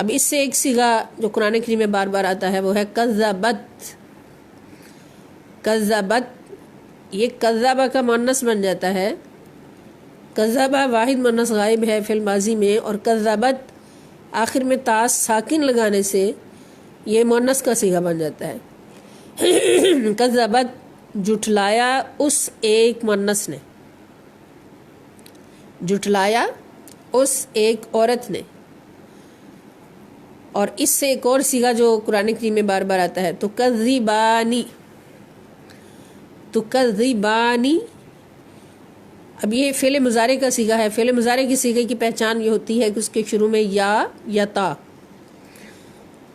اب اس سے ایک صیغہ جو قرآن کریم میں بار بار آتا ہے وہ ہے کذبت. کذبت یہ کذبہ کا مؤنث بن جاتا ہے. کذبہ واحد مؤنث غائب ہے فعل ماضی میں، اور کذبت آخر میں تا ساکن لگانے سے یہ مؤنث کا صیغہ بن جاتا ہے. کذبت جھٹلایا اس ایک مؤنث نے، جھٹلایا اس ایک عورت نے. اور اس سے ایک اور صیغہ جو قرآن کریم میں بار بار آتا ہے تکذبانی. تکذبانی اب یہ فعل مضارع کا صیغہ ہے. فعل مضارع کی صیغے کی پہچان یہ ہوتی ہے کہ اس کے شروع میں یا تا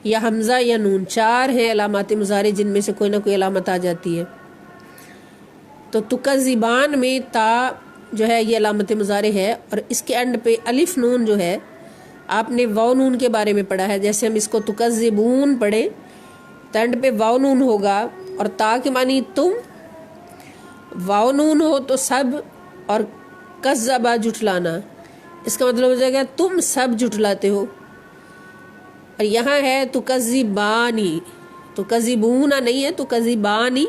یا حمزہ یا نون، 4 ہیں علامات مضارع جن میں سے کوئی نہ کوئی علامت آ جاتی ہے. تو تکذبان میں تا جو ہے یہ علامت مضارع ہے، اور اس کے اینڈ پہ الف نون جو ہے آپ نے واو نون کے بارے میں پڑھا ہے. جیسے ہم اس کو تکذبون پڑھیں تو اینڈ پہ واو نون ہوگا، اور تا کے معنی تم، واو نون ہو تو سب، اور کذبہ جھٹلانا، اس کا مطلب ہو جائے گا تم سب جھٹلاتے ہو. اور یہاں ہے تکذبانی، تکذبونا نہیں ہے تکذبانی.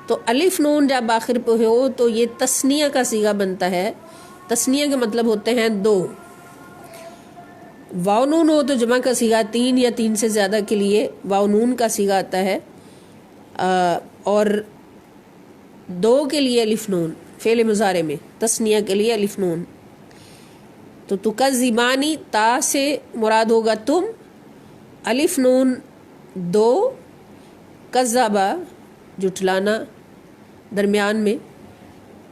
تو الف نون جب آخر پہ ہو تو یہ تثنیہ کا صیغہ بنتا ہے. تثنیہ کے مطلب ہوتے ہیں 2. واو نون ہو تو جمع کا صیغہ 3 یا 3 سے زیادہ کے لیے واو نون کا صیغہ آتا ہے، اور 2 کے لیے الف نون فعل مضارع میں، تثنیہ کے لیے الف نون. تو تکذبانی تا سے مراد ہوگا تم، الف نون 2، کذبہ جھٹلانا درمیان میں.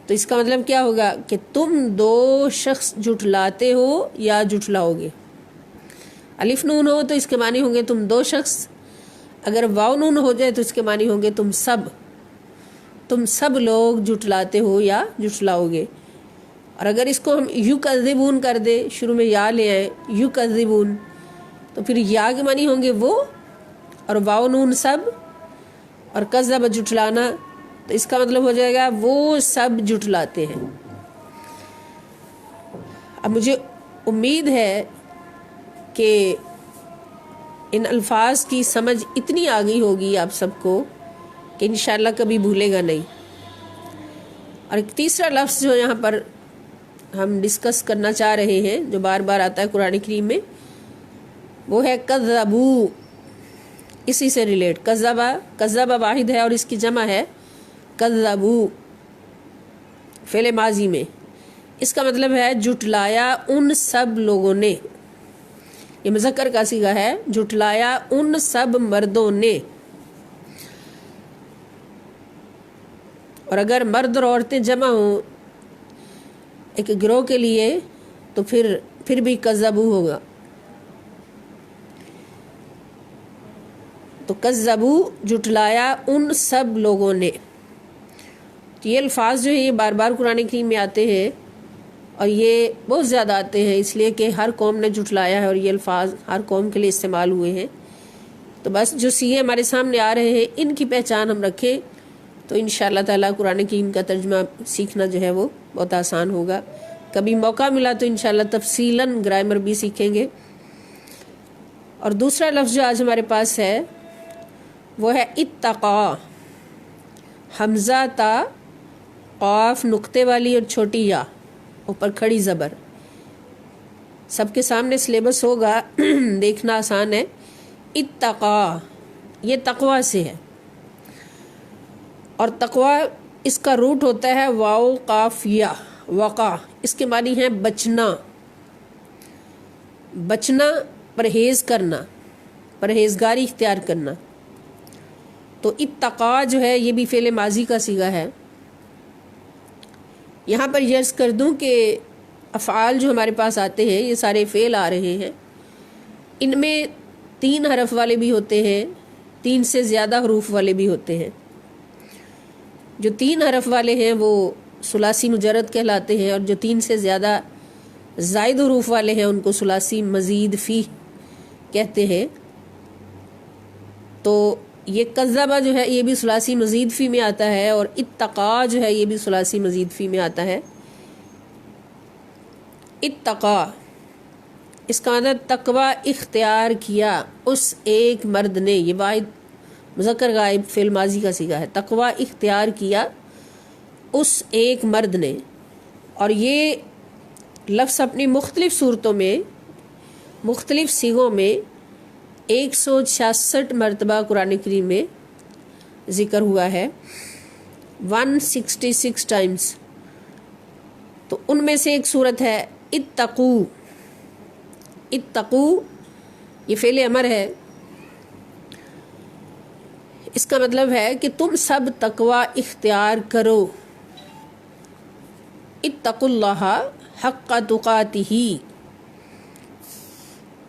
تو اس کا مطلب کیا ہوگا کہ تم 2 شخص جھٹلاتے ہو یا جھٹلاؤ گے. الف نون ہو تو اس کے معنی ہوں گے تم 2 شخص، اگر واو نون ہو جائے تو اس کے معنی ہوں گے تم سب لوگ جھٹلاتے ہو یا جھٹلاؤ گے. اور اگر اس کو ہم یکذبون کر دے، شروع میں یا لے آئے یکذبون، تو پھر یا کے معنی ہوں گے وہ، اور واو نون سب، اور کذب جھٹلانا، تو اس کا مطلب ہو جائے گا وہ سب جھٹلاتے ہیں. اب مجھے امید ہے کہ ان الفاظ کی سمجھ اتنی آ گئی ہوگی آپ سب کو کہ انشاءاللہ کبھی بھولے گا نہیں. اور ایک تیسرا لفظ جو یہاں پر ہم ڈسکس کرنا چاہ رہے ہیں جو بار بار آتا ہے قرآن کریم میں، وہ ہے کذبو. اسی سے ریلیٹ، کذبہ واحد ہے اور اس کی جمع ہے کذبو فعل ماضی میں. اس کا مطلب ہے جھٹلایا ان سب لوگوں نے. یہ مذکر کا صیغہ ہے، جھٹلایا ان سب مردوں نے. اور اگر مرد اور عورتیں جمع ہوں ایک گروہ کے لیے تو پھر بھی کذبو ہوگا. تو کذبو جھٹلایا ان سب لوگوں نے. یہ الفاظ جو ہیں یہ بار بار قرآن کریم میں آتے ہیں، اور یہ بہت زیادہ آتے ہیں اس لیے کہ ہر قوم نے جھٹلایا ہے اور یہ الفاظ ہر قوم کے لیے استعمال ہوئے ہیں. تو بس جو صیغے ہمارے سامنے آ رہے ہیں ان کی پہچان ہم رکھیں تو انشاءاللہ تعالیٰ قرآن کریم کا ترجمہ سیکھنا جو ہے وہ بہت آسان ہوگا. کبھی موقع ملا تو انشاءاللہ تفصیلاً گرامر بھی سیکھیں گے. اور دوسرا لفظ جو آج ہمارے پاس ہے وہ ہے اتقا. حمزہ تا، قاف نقطے والی اور چھوٹی یا، اوپر کھڑی زبر. سب کے سامنے سلیبس ہوگا، دیکھنا آسان ہے. اتقا یہ تقوی سے ہے، اور تقوی اس کا روٹ ہوتا ہے واو قاف یا، وقا. اس کے معنی ہے بچنا، بچنا، پرہیز کرنا، پرہیزگاری اختیار کرنا. تو اتقا جو ہے یہ بھی فعل ماضی کا صیغہ ہے. یہاں پر یہ عرض کر دوں کہ افعال جو ہمارے پاس آتے ہیں یہ سارے فعل آ رہے ہیں. ان میں 3 حرف والے بھی ہوتے ہیں، 3 سے زیادہ حروف والے بھی ہوتے ہیں. جو 3 حرف والے ہیں وہ ثلاثی مجرد کہلاتے ہیں، اور جو 3 سے زیادہ زائد حروف والے ہیں ان کو ثلاثی مزید فی کہتے ہیں. تو یہ کذبہ جو ہے یہ بھی ثلاثی مزید فی میں آتا ہے، اور اتقا جو ہے یہ بھی ثلاثی مزید فی میں آتا ہے. اتقا اس کا مطلب تقوی اختیار کیا اس ایک مرد نے، یہ واحد مذکر غائب فعل ماضی کا صیغہ ہے، تقوی اختیار کیا اس ایک مرد نے. اور یہ لفظ اپنی مختلف صورتوں میں مختلف صیغوں میں 166 مرتبہ قرآن کریم میں ذکر ہوا ہے، 166 ٹائمز. تو ان میں سے ایک صورت ہے اتقو. اتقو یہ فعل امر ہے، اس کا مطلب ہے کہ تم سب تقوی اختیار کرو. اتقوا اللہ حق تقاتہ،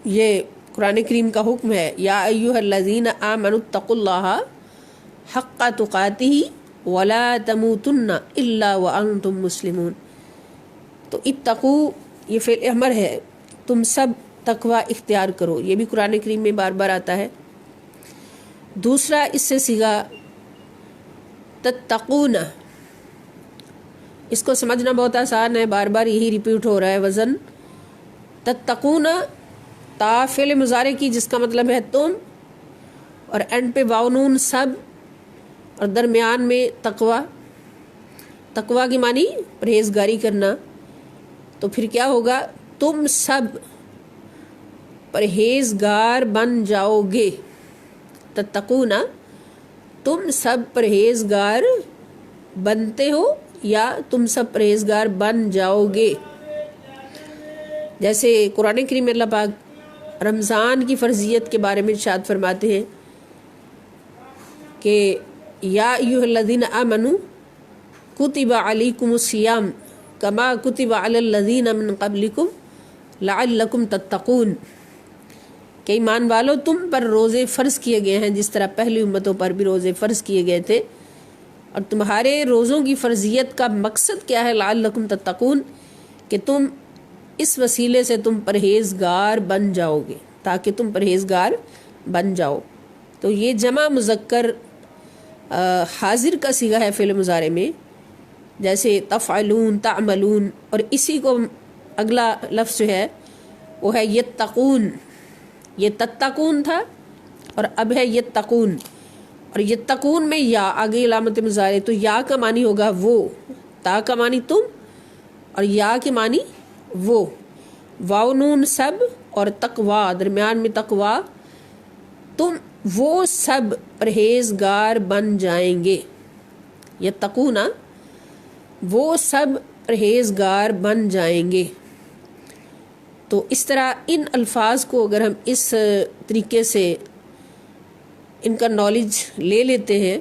یہ قرآن کریم کا حکم ہے. یا ایھا الذین آمنوا اتقوا اللہ حق تقاتہ ولا تموتن الا وانتم مسلمون. تو اتقو یہ فعل امر ہے، تم سب تقوی اختیار کرو، یہ بھی قرآن کریم میں بار بار آتا ہے. دوسرا اس سے صیغہ تتقون، اس کو سمجھنا بہت آسان ہے، بار بار یہی ریپیٹ ہو رہا ہے وزن. تتقون تا فعل مضارع کی جس کا مطلب ہے تم، اور اینڈ پہ واو نون سب، اور درمیان میں تقوی. تقوی کی معنی پرہیزگاری کرنا. تو پھر کیا ہوگا؟ تم سب پرہیزگار بن جاؤ گے. تتقون تم سب پرہیزگار بنتے ہو یا تم سب پرہیزگار بن جاؤ گے. جیسے قرآن کریم میں اللہ پاک رمضان کی فرضیت کے بارے میں ارشاد فرماتے ہیں کہ یا ایھا الذین آمنوا کتب علیکم الصیام کما کتب علی الذین من قبلکم لعلکم تتقون، کہ ایمان والو تم پر روزے فرض کیے گئے ہیں جس طرح پہلی امتوں پر بھی روزے فرض کیے گئے تھے، اور تمہارے روزوں کی فرضیت کا مقصد کیا ہے؟ لعلکم تتقون، کہ تم اس وسیلے سے تم پرہیزگار بن جاؤ گے، تاکہ تم پرہیزگار بن جاؤ. تو یہ جمع مذکر حاضر کا صیغہ ہے فعل مضارع میں، جیسے تفعلون، تعملون، اور اسی کو اگلا لفظ جو ہے وہ ہے یتقون. یہ تتقون تھا اور اب ہے یتقون. اور یتقون میں یا آگے علامت مضارع، تو یا کا معنی ہوگا وہ، تا کا معنی تم، اور یا کے معنی وہ. واو نون سب اور تقوی درمیان میں تقوی، تم وہ سب پرہیزگار بن جائیں گے. یتقون وہ سب پرہیزگار بن جائیں گے. تو اس طرح ان الفاظ کو اگر ہم اس طریقے سے ان کا نالج لے لیتے ہیں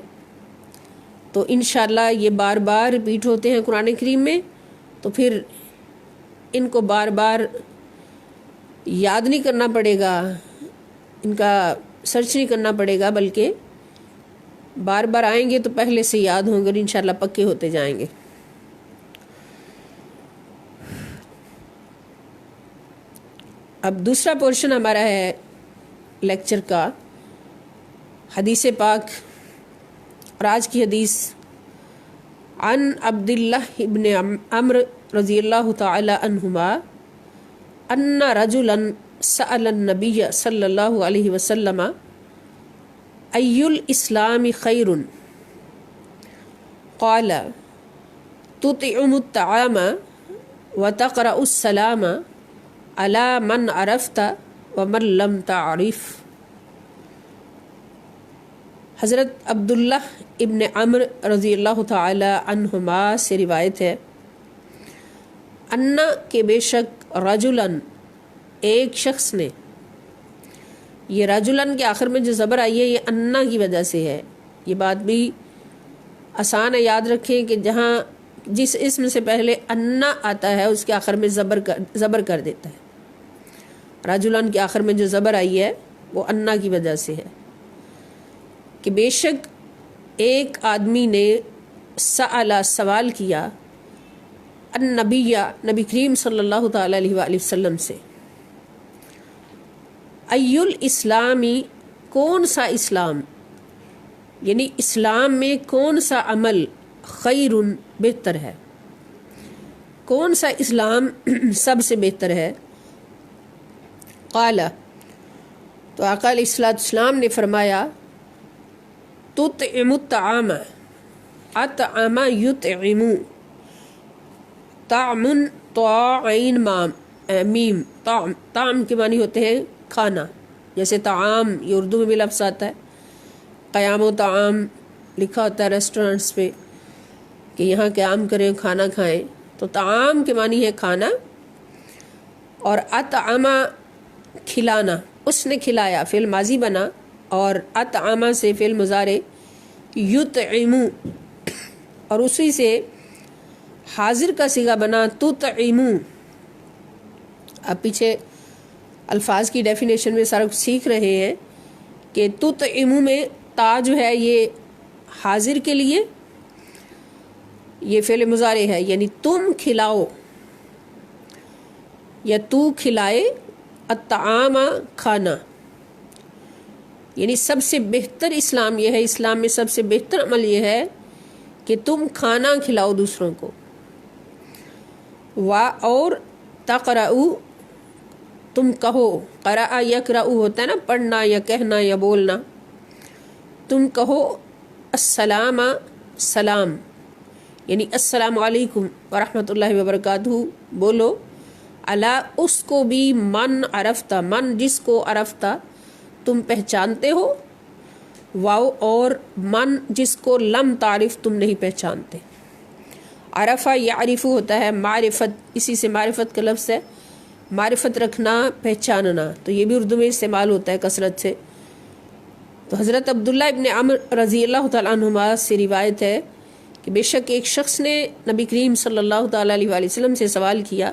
تو انشاءاللہ یہ بار بار ریپیٹ ہوتے ہیں قرآن کریم میں، تو پھر ان کو بار بار یاد نہیں کرنا پڑے گا، ان کا سرچ نہیں کرنا پڑے گا، بلکہ بار بار آئیں گے تو پہلے سے یاد ہوں گے اور انشاءاللہ پکے ہوتے جائیں گے. اب دوسرا پورشن ہمارا ہے لیکچر کا حدیث پاک، اور آج کی حدیث عن عبداللہ ابن عمرو رضی اللہ تعالی عنہما ان رجلا سأل النبی صلی اللہ علیہ وسلم ای الاسلام خیر قال تطعم الطعام وتقرأ السلام علی من عرفت ومن لم تعرف. حضرت عبداللہ ابن عمرو رضی اللہ تعالی عنہما سے روایت ہے، انا کہ بے شک رجلاً ایک شخص نے، یہ رجلاً کے آخر میں جو زبر آئی ہے یہ انا کی وجہ سے ہے. یہ بات بھی آسان ہے، یاد رکھیں کہ جہاں جس اسم سے پہلے انا آتا ہے اس کے آخر میں زبر کر دیتا ہے. رجلاً کے آخر میں جو زبر آئی ہے وہ انا کی وجہ سے ہے کہ بے شک ایک آدمی نے سألا سوال کیا النبی نبی کریم صلی اللہ تعالی علیہ وآلہ وسلم سے، ای الاسلامی کون سا اسلام، یعنی اسلام میں کون سا عمل خیر بہتر ہے، کون سا اسلام سب سے بہتر ہے. قال، تو آقا علیہ السلام نے فرمایا تطعم الطعام، اطعم یطعم، طعم طاء عین میم، طعم کے معنی ہوتے ہیں کھانا، جیسے طعام یہ اردو میں بھی لفظ آتا ہے، قیام و طعام لکھا ہوتا ہے ریسٹورنٹس پہ کہ یہاں قیام کریں کھانا کھائیں، تو طعام کے معنی ہے کھانا، اور اطعم کھلانا، اس نے کھلایا فعل ماضی بنا، اور اطعم سے فعل مضارع یطعم، اور اسی سے حاضر کا صیغہ بنا تطعم۔ اب پیچھے الفاظ کی ڈیفینیشن میں سارا کچھ سیکھ رہے ہیں کہ تطعم میں تا جو ہے یہ حاضر کے لیے یہ فعل مضارع ہے، یعنی تم کھلاؤ یا تو کھلائے، الطعام کھانا، یعنی سب سے بہتر اسلام یہ ہے، اسلام میں سب سے بہتر عمل یہ ہے کہ تم کھانا کھلاؤ دوسروں کو، اور تقرؤ، تم کہو، قرأ یقرأ ہوتا ہے نا پڑھنا یا کہنا یا بولنا، تم کہو السلام، سلام، یعنی السلام علیکم ورحمۃ اللہ وبرکاتہ بولو، اللہ اس کو بھی من عرفتہ، من جس کو عرفتہ تم پہچانتے ہو، واو، اور من جس کو لم تعرف تم نہیں پہچانتے۔ عرفہ یعرف ہوتا ہے معرفت، اسی سے معرفت کا لفظ ہے، معرفت رکھنا، پہچاننا، تو یہ بھی اردو میں استعمال ہوتا ہے کثرت سے۔ تو حضرت عبداللہ ابن عمر رضی اللہ تعالیٰ عنہما سے روایت ہے کہ بے شک ایک شخص نے نبی کریم صلی اللہ تعالیٰ علیہ وآلہ وسلم سے سوال کیا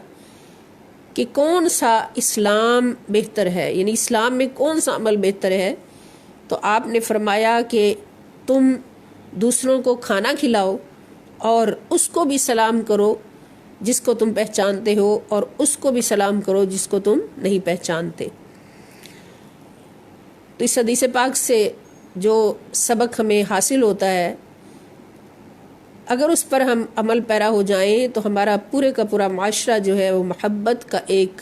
کہ کون سا اسلام بہتر ہے، یعنی اسلام میں کون سا عمل بہتر ہے، تو آپ نے فرمایا کہ تم دوسروں کو کھانا کھلاؤ اور اس کو بھی سلام کرو جس کو تم پہچانتے ہو، اور اس کو بھی سلام کرو جس کو تم نہیں پہچانتے۔ تو اس حدیث پاک سے جو سبق ہمیں حاصل ہوتا ہے، اگر اس پر ہم عمل پیرا ہو جائیں تو ہمارا پورے کا پورا معاشرہ جو ہے وہ محبت کا ایک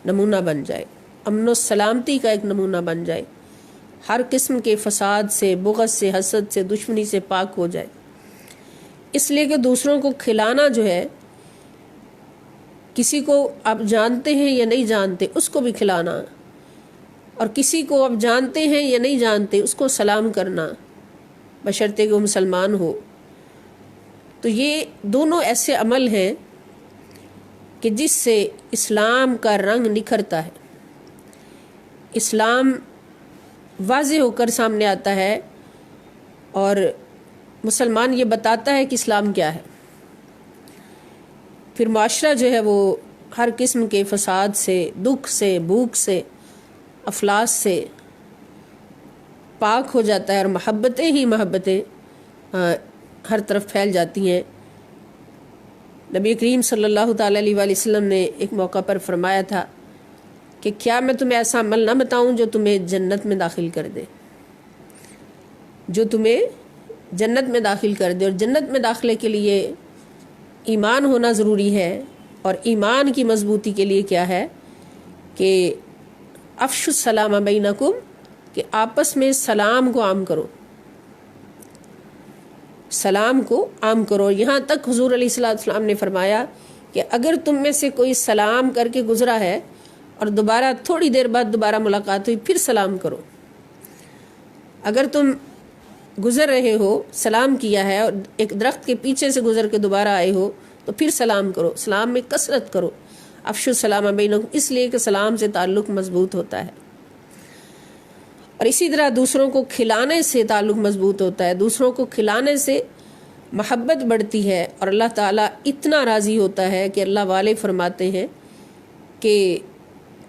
نمونہ بن جائے، امن و سلامتی کا ایک نمونہ بن جائے، ہر قسم کے فساد سے، بغض سے، حسد سے، دشمنی سے پاک ہو جائے۔ اس لیے کہ دوسروں کو کھلانا جو ہے، کسی کو آپ جانتے ہیں یا نہیں جانتے اس کو بھی کھلانا، اور کسی کو آپ جانتے ہیں یا نہیں جانتے اس کو سلام کرنا، بشرطے کہ وہ مسلمان ہو۔ تو یہ دونوں ایسے عمل ہیں کہ جس سے اسلام کا رنگ نکھرتا ہے، اسلام واضح ہو کر سامنے آتا ہے، اور مسلمان یہ بتاتا ہے کہ اسلام کیا ہے۔ پھر معاشرہ جو ہے وہ ہر قسم کے فساد سے، دکھ سے، بھوک سے، افلاس سے پاک ہو جاتا ہے، اور محبتیں ہی محبتیں ہر طرف پھیل جاتی ہیں۔ نبی کریم صلی اللہ تعالیٰ علیہ وآلہ وسلم نے ایک موقع پر فرمایا تھا کہ کیا میں تمہیں ایسا عمل نہ بتاؤں جو تمہیں جنت میں داخل کر دے، جو تمہیں جنت میں داخل کر دے۔ اور جنت میں داخلے کے لیے ایمان ہونا ضروری ہے، اور ایمان کی مضبوطی کے لیے کیا ہے کہ افشوا السلام بینکم، کہ آپس میں سلام کو عام کرو، سلام کو عام کرو۔ یہاں تک حضور علیہ السلام نے فرمایا کہ اگر تم میں سے کوئی سلام کر کے گزرا ہے اور دوبارہ تھوڑی دیر بعد دوبارہ ملاقات ہوئی، پھر سلام کرو۔ اگر تم گزر رہے ہو، سلام کیا ہے، اور ایک درخت کے پیچھے سے گزر کے دوبارہ آئے ہو تو پھر سلام کرو، سلام میں کثرت کرو۔ افشوا السلام بینکم، اس لیے کہ سلام سے تعلق مضبوط ہوتا ہے، اور اسی طرح دوسروں کو کھلانے سے تعلق مضبوط ہوتا ہے، دوسروں کو کھلانے سے محبت بڑھتی ہے، اور اللہ تعالیٰ اتنا راضی ہوتا ہے کہ اللہ والے فرماتے ہیں کہ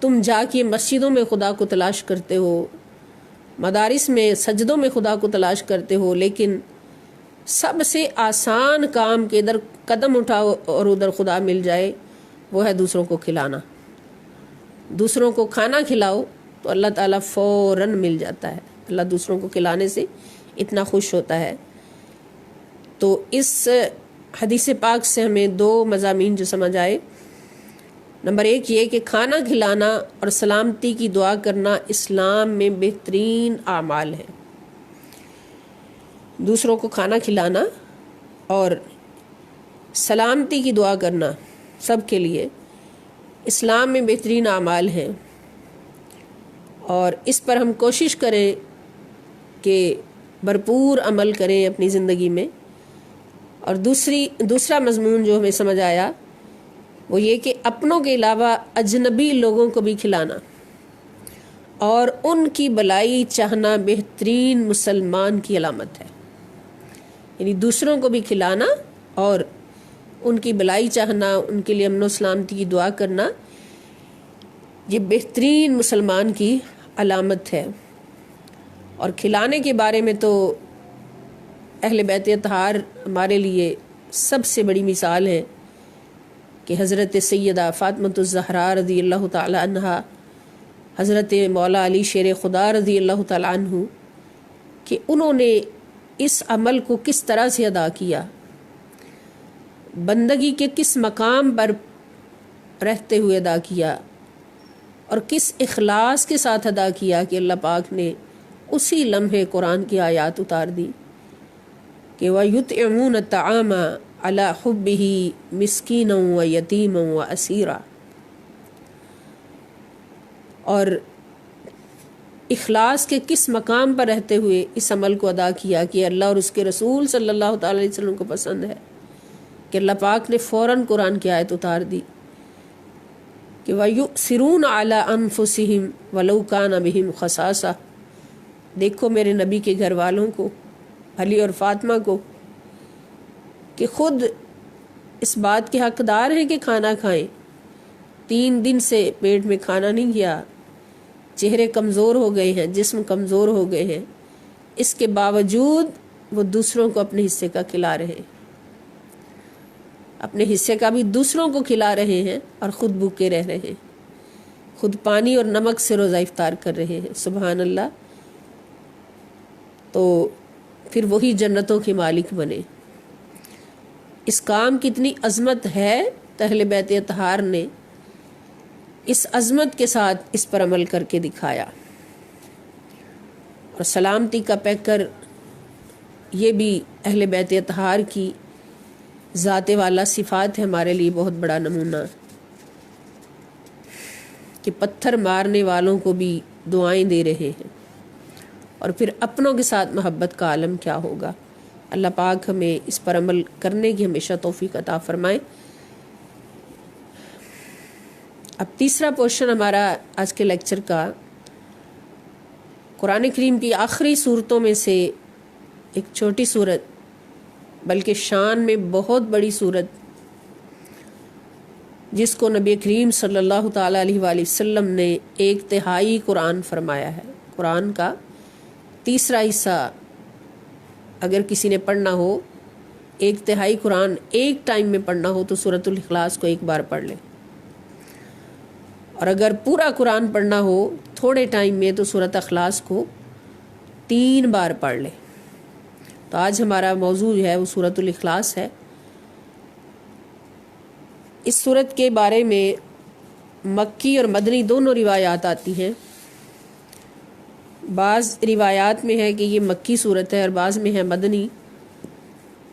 تم جا کے مسجدوں میں خدا کو تلاش کرتے ہو، مدارس میں سجدوں میں خدا کو تلاش کرتے ہو، لیکن سب سے آسان کام کہ ادھر قدم اٹھاؤ اور ادھر خدا مل جائے، وہ ہے دوسروں کو کھلانا۔ دوسروں کو کھانا کھلاؤ تو اللہ تعالیٰ فوراً مل جاتا ہے، اللہ دوسروں کو کھلانے سے اتنا خوش ہوتا ہے۔ تو اس حدیث پاک سے ہمیں دو مضامین جو سمجھ آئے، نمبر 1 یہ کہ کھانا کھلانا اور سلامتی کی دعا کرنا اسلام میں بہترین اعمال ہے۔ دوسروں کو کھانا کھلانا اور سلامتی کی دعا کرنا سب کے لیے اسلام میں بہترین اعمال ہیں، اور اس پر ہم کوشش کریں کہ بھرپور عمل کریں اپنی زندگی میں۔ اور دوسرا مضمون جو ہمیں سمجھ آیا وہ یہ کہ اپنوں کے علاوہ اجنبی لوگوں کو بھی کھلانا اور ان کی بھلائی چاہنا بہترین مسلمان کی علامت ہے۔ یعنی دوسروں کو بھی کھلانا اور ان کی بھلائی چاہنا، ان کے لیے امن و سلامتی کی دعا کرنا، یہ بہترین مسلمان کی علامت ہے۔ اور کھلانے کے بارے میں تو اہل بیت اطہار ہمارے لیے سب سے بڑی مثال ہے کہ حضرت سیدہ فاطمۃ الزہرا رضی اللہ تعالی عنہا، حضرت مولا علی شیر خدا رضی اللہ تعالی عنہ، کہ انہوں نے اس عمل کو کس طرح سے ادا کیا، بندگی کے کس مقام پر رہتے ہوئے ادا کیا، اور کس اخلاص کے ساتھ ادا کیا کہ اللہ پاک نے اسی لمحے قرآن کی آیات اتار دی کہ وَيُطْعِمُونَ الطَّعَامَ عَلَى حُبِّهِ مِسْكِينًا وَيَتِيمًا وَأَسِيرًا۔ اور اخلاص کے کس مقام پر رہتے ہوئے اس عمل کو ادا کیا کہ اللہ اور اس کے رسول صلی اللہ تعالی علیہ وسلم کو پسند ہے کہ اللہ پاک نے فوراً قرآن کی آیت اتار دی کہ وَيُؤْثِرُونَ عَلَىٰ أَنفُسِهِمْ وَلَوْ كَانَ بِهِمْ خَصَاصَةٌ۔ دیکھو میرے نبی کے گھر والوں کو، علی اور فاطمہ کو، کہ خود اس بات کے حقدار ہیں کہ کھانا کھائیں، 3 دن سے پیٹ میں کھانا نہیں گیا، چہرے کمزور ہو گئے ہیں، جسم کمزور ہو گئے ہیں، اس کے باوجود وہ دوسروں کو اپنے حصے کا کھلا رہے ہیں، اپنے حصے کا بھی دوسروں کو کھلا رہے ہیں، اور خود بھوکے رہ رہے ہیں، خود پانی اور نمک سے روزہ افطار کر رہے ہیں۔ سبحان اللہ۔ تو پھر وہی جنتوں کے مالک بنے۔ اس کام کی اتنی عظمت ہے، اہل بیت اطہار نے اس عظمت کے ساتھ اس پر عمل کر کے دکھایا۔ اور سلامتی کا پیکر یہ بھی اہل بیت اطہار کی ذات والا صفات ہے، ہمارے لیے بہت بڑا نمونہ کہ پتھر مارنے والوں کو بھی دعائیں دے رہے ہیں، اور پھر اپنوں کے ساتھ محبت کا عالم کیا ہوگا۔ اللہ پاک ہمیں اس پر عمل کرنے کی ہمیشہ توفیق عطا فرمائے۔ اب تیسرا پورشن ہمارا آج کے لیکچر کا قرآن کریم کی آخری صورتوں میں سے ایک چھوٹی صورت، بلکہ شان میں بہت بڑی صورت، جس کو نبی کریم صلی اللہ تعالی علیہ وآلہ وسلم نے 1/3 قرآن فرمایا ہے۔ قرآن کا تیسرا حصہ اگر کسی نے پڑھنا ہو، 1/3 قرآن ایک ٹائم میں پڑھنا ہو تو سورۃ الاخلاص کو ایک بار پڑھ لے، اور اگر پورا قرآن پڑھنا ہو تھوڑے ٹائم میں تو سورۃ اخلاص کو 3 بار پڑھ لے۔ تو آج ہمارا موضوع جو ہے وہ سورۃ الاخلاص ہے۔ اس سورت کے بارے میں مکی اور مدنی دونوں روایات آتی ہیں۔ بعض روایات میں ہے کہ یہ مکی سورت ہے، اور بعض میں ہے مدنی،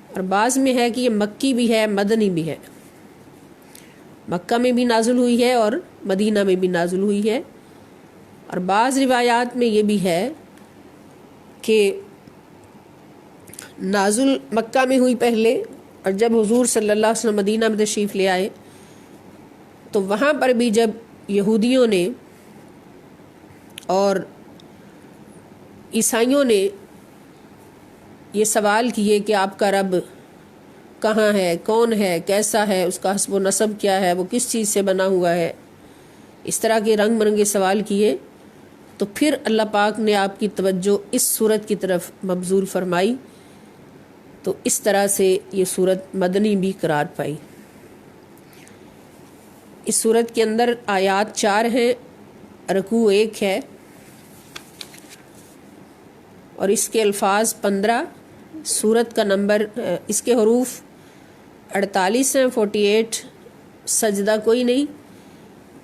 اور بعض میں ہے کہ یہ مکی بھی ہے مدنی بھی ہے، مکہ میں بھی نازل ہوئی ہے اور مدینہ میں بھی نازل ہوئی ہے۔ اور بعض روایات میں یہ بھی ہے کہ نازل مکہ میں ہوئی پہلے، اور جب حضور صلی اللہ علیہ وسلم مدینہ میں تشریف لے آئے تو وہاں پر بھی جب یہودیوں نے اور عیسائیوں نے یہ سوال کیے کہ آپ کا رب کہاں ہے، کون ہے، کیسا ہے، اس کا حسب و نسب کیا ہے، وہ کس چیز سے بنا ہوا ہے، اس طرح کے رنگ برنگے سوال کیے، تو پھر اللہ پاک نے آپ کی توجہ اس صورت کی طرف مبذول فرمائی، تو اس طرح سے یہ صورت مدنی بھی قرار پائی۔ اس صورت کے اندر آیات 4 ہیں، رکوع 1 ہے، اور اس کے الفاظ 15، سورت کا نمبر، اس کے حروف 48 ہیں، 48، سجدہ کوئی نہیں،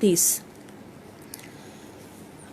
30।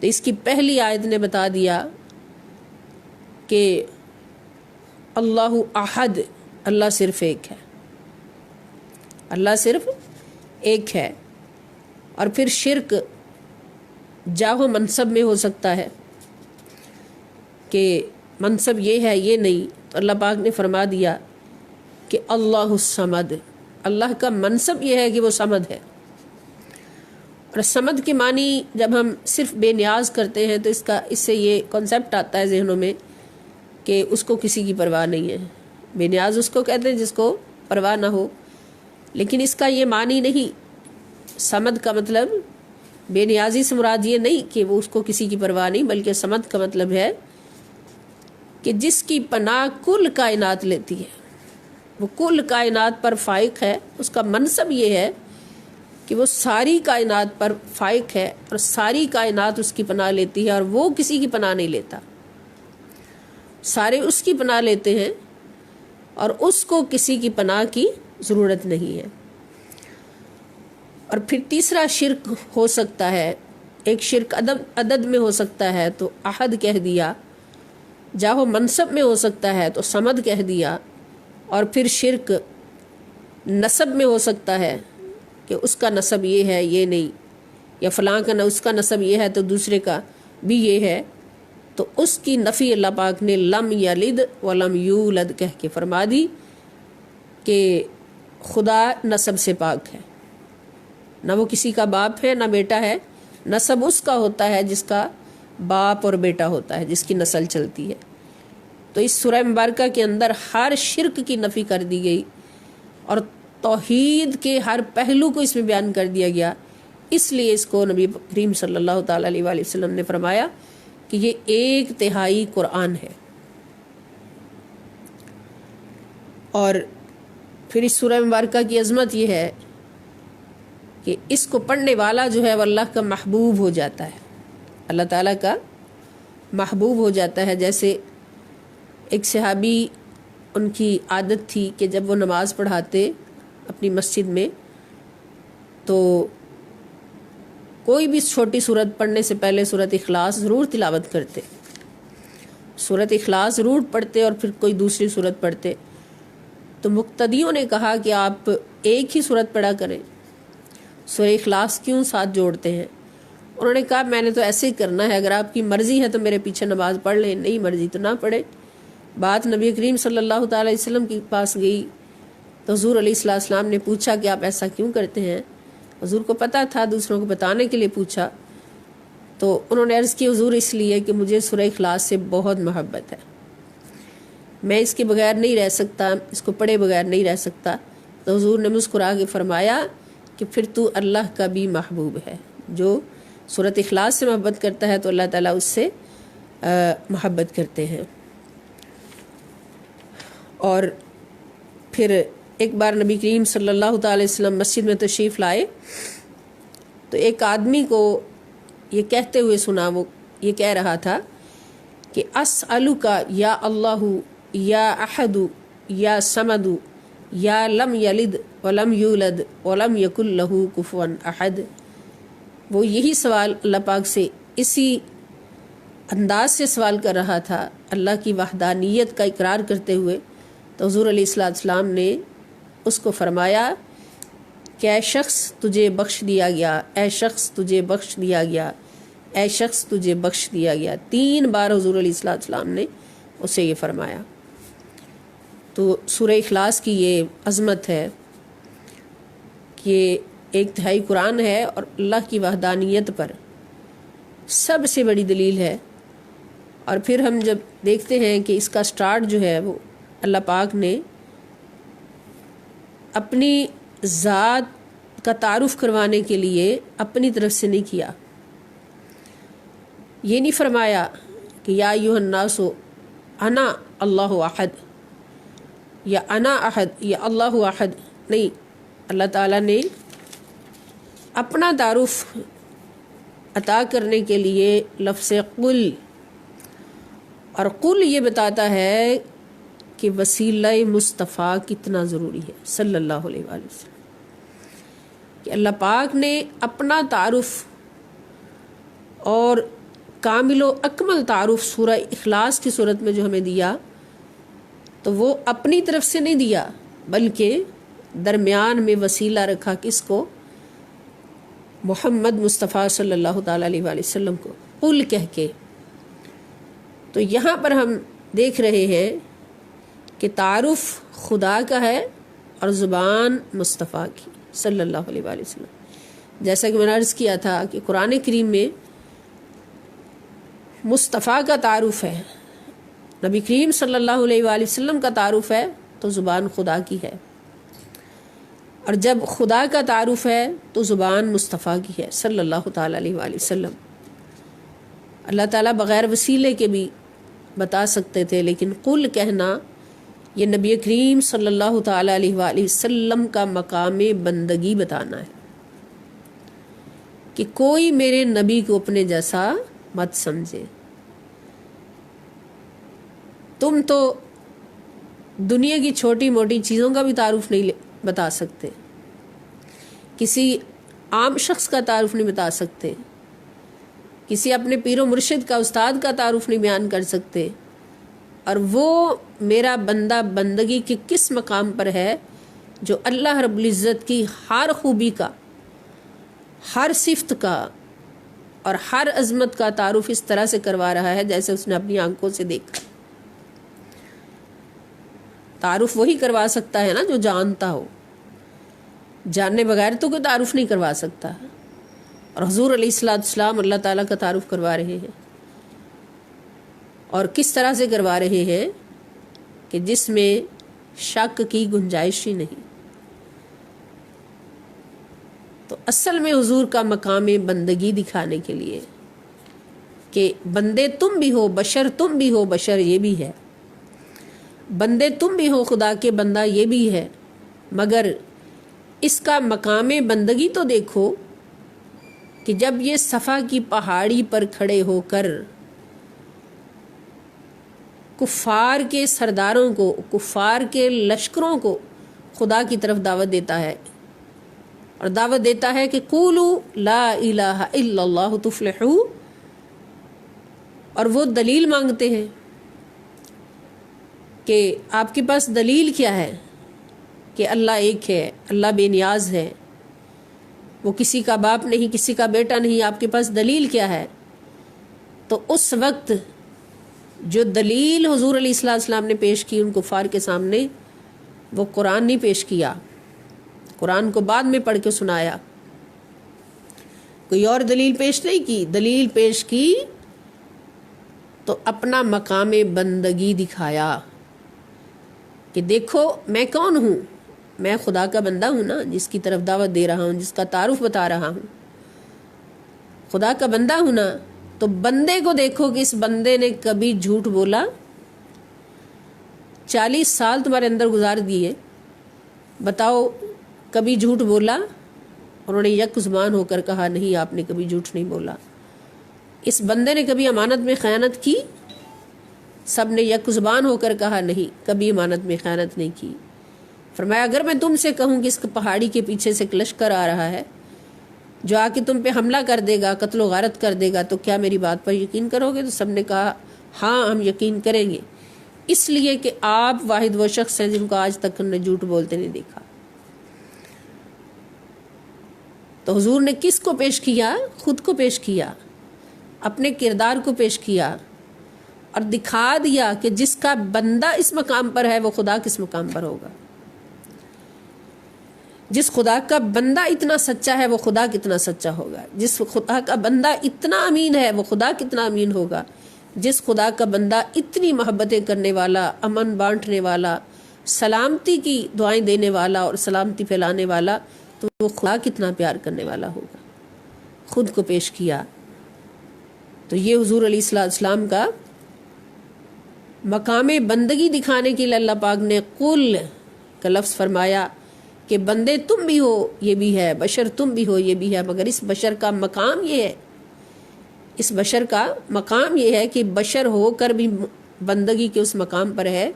تو اس کی پہلی آیت نے بتا دیا کہ اللہ احد، اللہ صرف ایک ہے، اللہ صرف ایک ہے۔ اور پھر شرک جاہ و منصب میں ہو سکتا ہے کہ منصب یہ ہے یہ نہیں، تو اللہ پاک نے فرما دیا کہ اللہ الصمد، اللہ کا منصب یہ ہے کہ وہ صمد ہے۔ اور صمد کے معنی جب ہم صرف بے نیاز کرتے ہیں تو اس سے یہ کنسیپٹ آتا ہے ذہنوں میں کہ اس کو کسی کی پرواہ نہیں ہے۔ بے نیاز اس کو کہتے ہیں جس کو پرواہ نہ ہو، لیکن اس کا یہ معنی نہیں۔ صمد کا مطلب بے نیازی سے مراد یہ نہیں کہ وہ اس کو کسی کی پرواہ نہیں، بلکہ صمد کا مطلب ہے کہ جس کی پناہ کل کائنات لیتی ہے، وہ کل کائنات پر فائق ہے۔ اس کا منصب یہ ہے کہ وہ ساری کائنات پر فائق ہے اور ساری کائنات اس کی پناہ لیتی ہے، اور وہ کسی کی پناہ نہیں لیتا، سارے اس کی پناہ لیتے ہیں اور اس کو کسی کی پناہ کی ضرورت نہیں ہے۔ اور پھر تیسرا شرک ہو سکتا ہے، ایک شرک عدد میں ہو سکتا ہے تو احد کہہ دیا، جاہ و منصب میں ہو سکتا ہے تو صمد کہہ دیا، اور پھر شرک نسب میں ہو سکتا ہے کہ اس کا نسب یہ ہے یہ نہیں، یا فلاں کا اس کا نسب یہ ہے تو دوسرے کا بھی یہ ہے، تو اس کی نفی اللہ پاک نے لم یلد ولم یولد کہہ کے فرما دی کہ خدا نسب سے پاک ہے، نہ وہ کسی کا باپ ہے نہ بیٹا ہے، نسب اس کا ہوتا ہے جس کا باپ اور بیٹا ہوتا ہے، جس کی نسل چلتی ہے۔ تو اس سورہ مبارکہ کے اندر ہر شرک کی نفی کر دی گئی اور توحید کے ہر پہلو کو اس میں بیان کر دیا گیا۔ اس لیے اس کو نبی کریم صلی اللہ تعالیٰ علیہ وآلہ وسلم نے فرمایا کہ یہ 1/3 قرآن ہے۔ اور پھر اس سورہ مبارکہ کی عظمت یہ ہے کہ اس کو پڑھنے والا جو ہے وہ اللہ کا محبوب ہو جاتا ہے، اللہ تعالیٰ کا محبوب ہو جاتا ہے۔ جیسے ایک صحابی، ان کی عادت تھی کہ جب وہ نماز پڑھاتے اپنی مسجد میں تو کوئی بھی چھوٹی سورت پڑھنے سے پہلے سورت اخلاص ضرور تلاوت کرتے، سورت اخلاص ضرور پڑھتے اور پھر کوئی دوسری سورت پڑھتے۔ تو مقتدیوں نے کہا کہ آپ ایک ہی سورت پڑھا کریں، سورہ اخلاص کیوں ساتھ جوڑتے ہیں؟ انہوں نے کہا میں نے تو ایسے ہی کرنا ہے، اگر آپ کی مرضی ہے تو میرے پیچھے نماز پڑھ لیں، نہیں مرضی تو نہ پڑھے۔ بات نبی کریم صلی اللہ تعالی وسلم کے پاس گئی تو حضور علیہ السلام نے پوچھا کہ آپ ایسا کیوں کرتے ہیں؟ حضور کو پتہ تھا، دوسروں کو بتانے کے لیے پوچھا، تو انہوں نے عرض کی حضور اس لیے کہ مجھے سورہ اخلاص سے بہت محبت ہے، میں اس کے بغیر نہیں رہ سکتا، اس کو پڑھے بغیر نہیں رہ سکتا۔ تو حضور نے مسکرا کے فرمایا کہ پھر تو اللہ کا بھی محبوب ہے، جو سورۃ اخلاص سے محبت کرتا ہے تو اللہ تعالیٰ اس سے محبت کرتے ہیں۔ اور پھر ایک بار نبی کریم صلی اللہ تعالی وسلم مسجد میں تشریف لائے تو ایک آدمی کو یہ کہتے ہوئے سنا، وہ یہ کہہ رہا تھا کہ اسألک یا اللہ یا احد یا صمد یا لم یلد ولم یولد ولم یکن لہ کفوا احد۔ وہ یہی سوال اللہ پاک سے اسی انداز سے سوال کر رہا تھا، اللہ کی وحدانیت کا اقرار کرتے ہوئے۔ تو حضور علیہ السلام نے اس کو فرمایا کہ اے شخص تجھے بخش دیا گیا، اے شخص تجھے بخش دیا گیا، اے شخص تجھے بخش دیا گیا۔ 3 بار حضور علیہ السلام نے اسے یہ فرمایا۔ تو سورہ اخلاص کی یہ عظمت ہے کہ یہ 1/3 قرآن ہے اور اللہ کی وحدانیت پر سب سے بڑی دلیل ہے۔ اور پھر ہم جب دیکھتے ہیں کہ اس کا سٹارٹ جو ہے وہ اللہ پاک نے اپنی ذات کا تعارف کروانے کے لیے اپنی طرف سے نہیں کیا۔ یہ نہیں فرمایا کہ یا ایھا الناس انا اللہ احد یا انا احد یا اللہ احد، نہیں، اللہ تعالیٰ نے اپنا تعارف عطا کرنے کے لیے لفظ قل، اور قل یہ بتاتا ہے کہ وسیلہ مصطفیٰ کتنا ضروری ہے صلی اللہ علیہ وآلہ وسلم، کہ اللہ پاک نے اپنا تعارف اور کامل و اکمل تعارف سورہ اخلاص کی صورت میں جو ہمیں دیا تو وہ اپنی طرف سے نہیں دیا، بلکہ درمیان میں وسیلہ رکھا کس کو؟ محمد مصطفیٰ صلی اللہ تعالیٰ علیہ وآلہ وسلم کو، قل کہہ کے۔ تو یہاں پر ہم دیکھ رہے ہیں کہ تعارف خدا کا ہے اور زبان مصطفیٰ کی صلی اللہ علیہ وآلہ وسلم۔ جیسا کہ میں نے عرض کیا تھا کہ قرآن کریم میں مصطفیٰ کا تعارف ہے، نبی کریم صلی اللہ علیہ وآلہ وسلم کا تعارف ہے تو زبان خدا کی ہے، اور جب خدا کا تعارف ہے تو زبان مصطفیٰ کی ہے صلی اللہ تعالیٰ علیہ وآلہ وسلم۔ اللہ تعالیٰ بغیر وسیلے کے بھی بتا سکتے تھے، لیکن قل کہنا یہ نبی کریم صلی اللہ تعالیٰ علیہ وآلہ وسلم کا مقام بندگی بتانا ہے کہ کوئی میرے نبی کو اپنے جیسا مت سمجھے۔ تم تو دنیا کی چھوٹی موٹی چیزوں کا بھی تعارف نہیں بتا سکتے، کسی عام شخص کا تعارف نہیں بتا سکتے، کسی اپنے پیر و مرشد کا استاد کا تعارف نہیں بیان کر سکتے، اور وہ میرا بندہ بندگی کے کس مقام پر ہے جو اللہ رب العزت کی ہر خوبی کا، ہر صفت کا اور ہر عظمت کا تعارف اس طرح سے کروا رہا ہے جیسے اس نے اپنی آنکھوں سے دیکھا۔ تعارف وہی کروا سکتا ہے نا جو جانتا ہو، جاننے بغیر تو کوئی تعارف نہیں کروا سکتا، اور حضور علیہ السلام اللہ تعالیٰ کا تعارف کروا رہے ہیں، اور کس طرح سے کروا رہے ہیں کہ جس میں شک کی گنجائش ہی نہیں۔ تو اصل میں حضور کا مقام بندگی دکھانے کے لیے کہ بندے تم بھی ہو، بشر تم بھی ہو، بشر یہ بھی ہے، بندے تم بھی ہو، خدا کے بندہ یہ بھی ہے، مگر اس کا مقام بندگی تو دیکھو کہ جب یہ صفا کی پہاڑی پر کھڑے ہو کر کفار کے سرداروں کو، کفار کے لشکروں کو خدا کی طرف دعوت دیتا ہے، اور دعوت دیتا ہے کہ قولوا لا الہ الا اللہ تفلحوا، اور وہ دلیل مانگتے ہیں کہ آپ کے پاس دلیل کیا ہے کہ اللہ ایک ہے، اللہ بے نیاز ہے، وہ کسی کا باپ نہیں، کسی کا بیٹا نہیں، آپ کے پاس دلیل کیا ہے؟ تو اس وقت جو دلیل حضور علیہ السلام نے پیش کی ان کفار کے سامنے، وہ قرآن نہیں پیش کیا، قرآن کو بعد میں پڑھ کے سنایا، کوئی اور دلیل پیش نہیں کی، دلیل پیش کی تو اپنا مقام بندگی دکھایا کہ دیکھو میں کون ہوں، میں خدا کا بندہ ہوں نا، جس کی طرف دعوت دے رہا ہوں، جس کا تعارف بتا رہا ہوں، خدا کا بندہ ہوں نا۔ تو بندے کو دیکھو کہ اس بندے نے کبھی جھوٹ بولا؟ 40 سال تمہارے اندر گزار دیے، بتاؤ کبھی جھوٹ بولا؟ انہوں نے یک زبان ہو کر کہا نہیں، آپ نے کبھی جھوٹ نہیں بولا۔ اس بندے نے کبھی امانت میں خیانت کی؟ سب نے یک زبان ہو کر کہا نہیں، کبھی امانت میں خیانت نہیں کی۔ فرمایا اگر میں تم سے کہوں کہ اس پہاڑی کے پیچھے سے ایک لشکر آ رہا ہے جو آ کے تم پہ حملہ کر دے گا، قتل و غارت کر دے گا، تو کیا میری بات پر یقین کرو گے؟ تو سب نے کہا ہاں ہم یقین کریں گے، اس لیے کہ آپ واحد وہ شخص ہیں جن کو آج تک ہم نے جھوٹ بولتے نہیں دیکھا۔ تو حضور نے کس کو پیش کیا؟ خود کو پیش کیا، اپنے کردار کو پیش کیا، اور دکھا دیا کہ جس کا بندہ اس مقام پر ہے وہ خدا کس مقام پر ہوگا، جس خدا کا بندہ اتنا سچا ہے وہ خدا کتنا سچا ہوگا، جس خدا کا بندہ اتنا امین ہے وہ خدا کتنا امین ہوگا، جس خدا کا بندہ اتنی محبتیں کرنے والا، امن بانٹنے والا، سلامتی کی دعائیں دینے والا اور سلامتی پھیلانے والا، تو وہ خدا کتنا پیار کرنے والا ہوگا۔ خود کو پیش کیا۔ تو یہ حضور علیہ السلام کا مقام بندگی دکھانے کے لیے اللہ پاک نے قل کا لفظ فرمایا کہ بندے تم بھی ہو یہ بھی ہے، بشر تم بھی ہو یہ بھی ہے، مگر اس بشر کا مقام یہ ہے، اس بشر کا مقام یہ ہے کہ بشر ہو کر بھی بندگی کے اس مقام پر ہے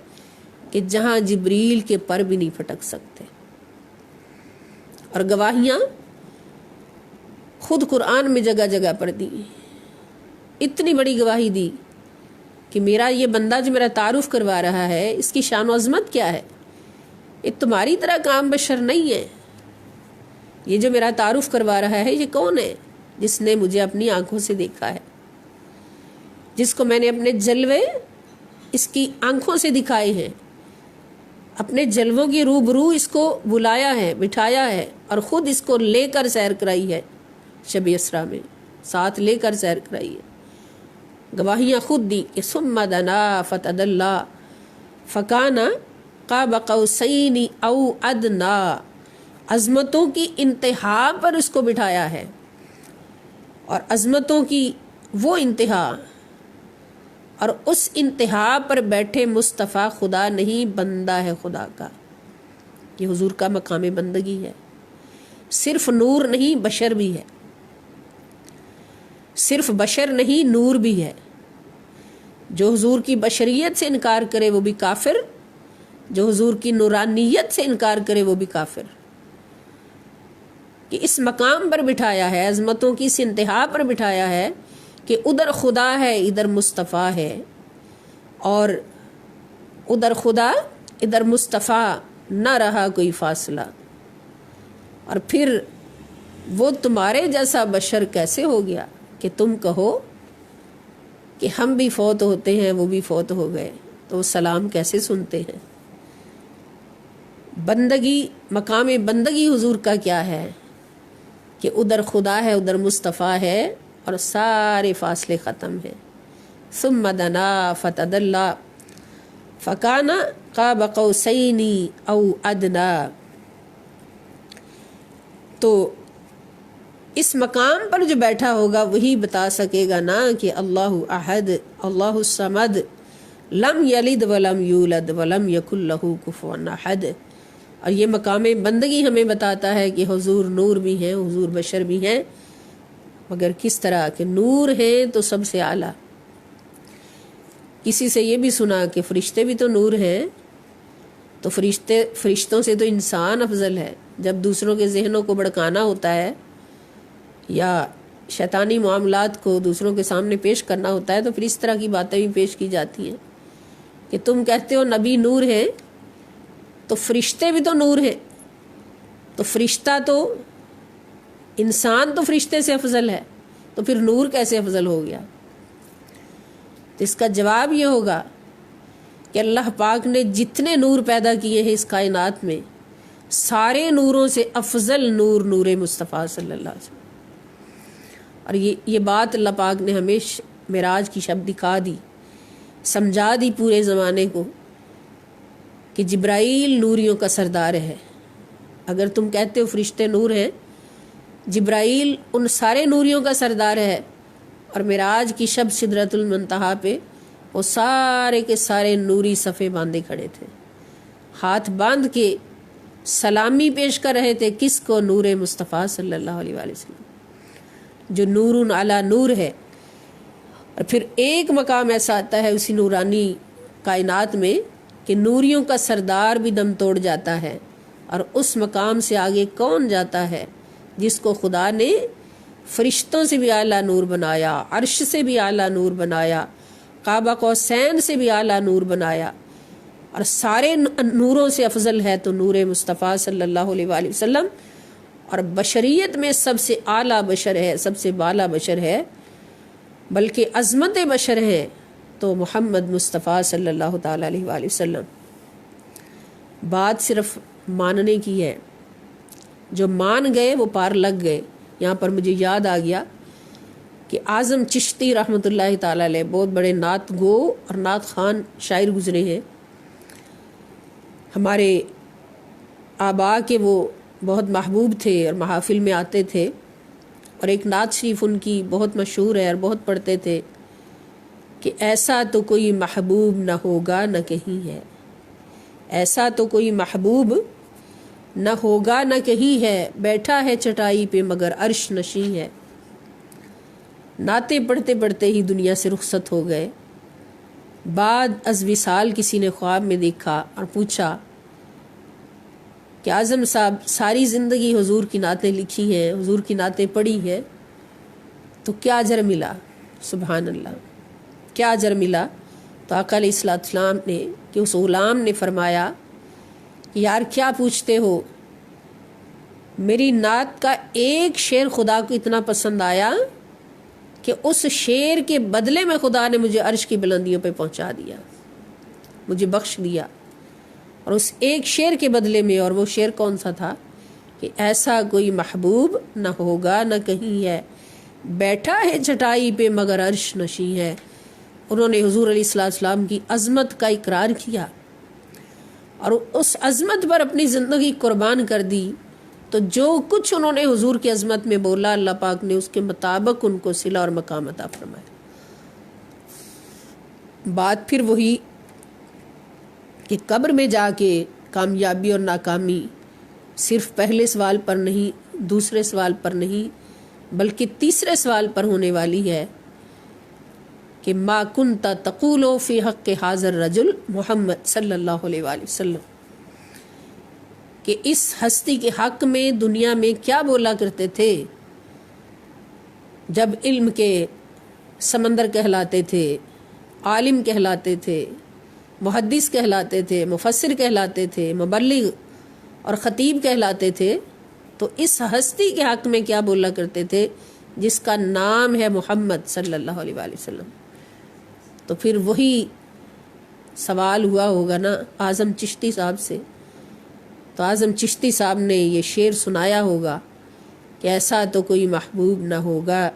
کہ جہاں جبریل کے پر بھی نہیں پھٹک سکتے۔ اور گواہیاں خود قرآن میں جگہ جگہ پر دی اتنی بڑی گواہی دی کہ میرا یہ بندہ جو میرا تعارف کروا رہا ہے اس کی شان و عظمت کیا ہے، یہ تمہاری طرح کام بشر نہیں ہے، یہ جو میرا تعارف کروا رہا ہے یہ کون ہے؟ جس نے مجھے اپنی آنکھوں سے دیکھا ہے، جس کو میں نے اپنے جلوے اس کی آنکھوں سے دکھائے ہیں، اپنے جلووں کی روبرو اس کو بلایا ہے، بٹھایا ہے، اور خود اس کو لے کر سیر کرائی ہے، شب اسراء میں ساتھ لے کر سیر کرائی ہے، گواہیاں خود دی کہ ثم دنا فتدلی فکان قاب قوسین او ادنا، عظمتوں کی انتہا پر اس کو بٹھایا ہے، اور عظمتوں کی وہ انتہا اور اس انتہا پر بیٹھے مصطفیٰ خدا نہیں بندہ ہے خدا کا۔ یہ حضور کا مقام بندگی ہے، صرف نور نہیں بشر بھی ہے، صرف بشر نہیں نور بھی ہے۔ جو حضور کی بشریت سے انکار کرے وہ بھی کافر، جو حضور کی نورانیت سے انکار کرے وہ بھی کافر۔ کہ اس مقام پر بٹھایا ہے، عظمتوں کی اس انتہا پر بٹھایا ہے کہ ادھر خدا ہے ادھر مصطفیٰ ہے، اور ادھر خدا ادھر مصطفیٰ، نہ رہا کوئی فاصلہ۔ اور پھر وہ تمہارے جیسا بشر کیسے ہو گیا کہ تم کہو کہ ہم بھی فوت ہوتے ہیں وہ بھی فوت ہو گئے، تو وہ سلام کیسے سنتے ہیں؟ بندگی، مقام بندگی حضور کا کیا ہے کہ ادھر خدا ہے ادھر مصطفیٰ ہے اور سارے فاصلے ختم ہیں۔ ثم دنا فتدلی فکان قاب قوسین او ادنا۔ تو اس مقام پر جو بیٹھا ہوگا وہی بتا سکے گا نا کہ اللہ احد، اللہ الصمد، لم یلد ولم یولد ولم یکن لہ کفوا احد۔ اور یہ مقام بندگی ہمیں بتاتا ہے کہ حضور نور بھی ہیں، حضور بشر بھی ہیں، مگر کس طرح کہ نور ہیں تو سب سے اعلیٰ۔ کسی سے یہ بھی سنا کہ فرشتے بھی تو نور ہیں، تو فرشتوں سے تو انسان افضل ہے۔ جب دوسروں کے ذہنوں کو بھڑکانا ہوتا ہے یا شیطانی معاملات کو دوسروں کے سامنے پیش کرنا ہوتا ہے تو پھر اس طرح کی باتیں بھی پیش کی جاتی ہیں کہ تم کہتے ہو نبی نور ہیں تو فرشتے بھی تو نور ہیں، تو فرشتہ تو انسان تو فرشتے سے افضل ہے، تو پھر نور کیسے افضل ہو گیا؟ تو اس کا جواب یہ ہوگا کہ اللہ پاک نے جتنے نور پیدا کیے ہیں اس کائنات میں، سارے نوروں سے افضل نور نور مصطفیٰ صلی اللہ علیہ وسلم۔ اور یہ بات اللہ پاک نے ہمیں معراج کی شب دکھا دی، سمجھا دی پورے زمانے کو کہ جبرائیل نوریوں کا سردار ہے۔ اگر تم کہتے ہو فرشتے نور ہیں، جبرائیل ان سارے نوریوں کا سردار ہے، اور معراج کی شب سدرۃ المنتہا پہ وہ سارے کے سارے نوری صفے باندھے کھڑے تھے، ہاتھ باندھ کے سلامی پیش کر رہے تھے۔ کس کو؟ نور مصطفیٰ صلی اللہ علیہ وآلہ وسلم، جو نور علی نور ہے۔ اور پھر ایک مقام ایسا آتا ہے اسی نورانی کائنات میں کہ نوریوں کا سردار بھی دم توڑ جاتا ہے، اور اس مقام سے آگے کون جاتا ہے؟ جس کو خدا نے فرشتوں سے بھی اعلیٰ نور بنایا، عرش سے بھی اعلیٰ نور بنایا، قاب قوسین سے بھی اعلیٰ نور بنایا، اور سارے نوروں سے افضل ہے تو نور مصطفیٰ صلی اللہ علیہ وآلہ وسلم۔ اور بشریت میں سب سے اعلیٰ بشر ہے، سب سے بالا بشر ہے، بلکہ عظمت بشر ہے تو محمد مصطفیٰ صلی اللہ تعالیٰ علیہ وآلہ وسلم۔ بات صرف ماننے کی ہے، جو مان گئے وہ پار لگ گئے۔ یہاں پر مجھے یاد آ گیا کہ اعظم چشتی رحمۃ اللہ تعالیٰ علیہ بہت بڑے نعت گو اور نعت خوان شاعر گزرے ہیں، ہمارے آبا کے وہ بہت محبوب تھے اور محافل میں آتے تھے، اور ایک نعت شریف ان کی بہت مشہور ہے اور بہت پڑھتے تھے کہ ایسا تو کوئی محبوب نہ ہوگا نہ کہیں ہے، ایسا تو کوئی محبوب نہ ہوگا نہ کہیں ہے، بیٹھا ہے چٹائی پہ مگر عرش نشیں ہے۔ نعتیں پڑھتے پڑھتے ہی دنیا سے رخصت ہو گئے۔ بعد از وصال کسی نے خواب میں دیکھا اور پوچھا کہ اعظم صاحب ساری زندگی حضور کی نعتیں لکھی ہیں، حضور کی نعتیں پڑھی ہیں، تو کیا اجر ملا؟ سبحان اللہ، کیا اجر ملا؟ تو آقا علیہ السلام نے کہ اس غلام نے فرمایا کہ یار کیا پوچھتے ہو، میری نعت کا ایک شعر خدا کو اتنا پسند آیا کہ اس شعر کے بدلے میں خدا نے مجھے عرش کی بلندیوں پہ پہنچا دیا، مجھے بخش دیا۔ اور اس ایک شعر کے بدلے میں، اور وہ شعر کون سا تھا کہ ایسا کوئی محبوب نہ ہوگا نہ کہیں ہے، بیٹھا ہے چٹائی پہ مگر عرش نشیں ہے۔ انہوں نے حضور علیہ السلام کی عظمت کا اقرار کیا اور اس عظمت پر اپنی زندگی قربان کر دی، تو جو کچھ انہوں نے حضور کی عظمت میں بولا، اللہ پاک نے اس کے مطابق ان کو صلہ اور مقام عطا فرمایا۔ بات پھر وہی کہ قبر میں جا کے کامیابی اور ناکامی صرف پہلے سوال پر نہیں، دوسرے سوال پر نہیں، بلکہ تیسرے سوال پر ہونے والی ہے کہ ما کنت تقول فی حق حاضر رجل محمد صلی اللہ علیہ وآلہ وسلم، کہ اس ہستی کے حق میں دنیا میں کیا بولا کرتے تھے جب علم کے سمندر کہلاتے تھے، عالم کہلاتے تھے، محدث کہلاتے تھے، مفسر کہلاتے تھے، مبلغ اور خطیب کہلاتے تھے، تو اس ہستی کے حق میں کیا بولا کرتے تھے جس کا نام ہے محمد صلی اللہ علیہ وآلہ وسلم؟ تو پھر وہی سوال ہوا ہوگا نا اعظم چشتی صاحب سے، تو اعظم چشتی صاحب نے یہ شعر سنایا ہوگا کہ ایسا تو کوئی محبوب نہ ہوگا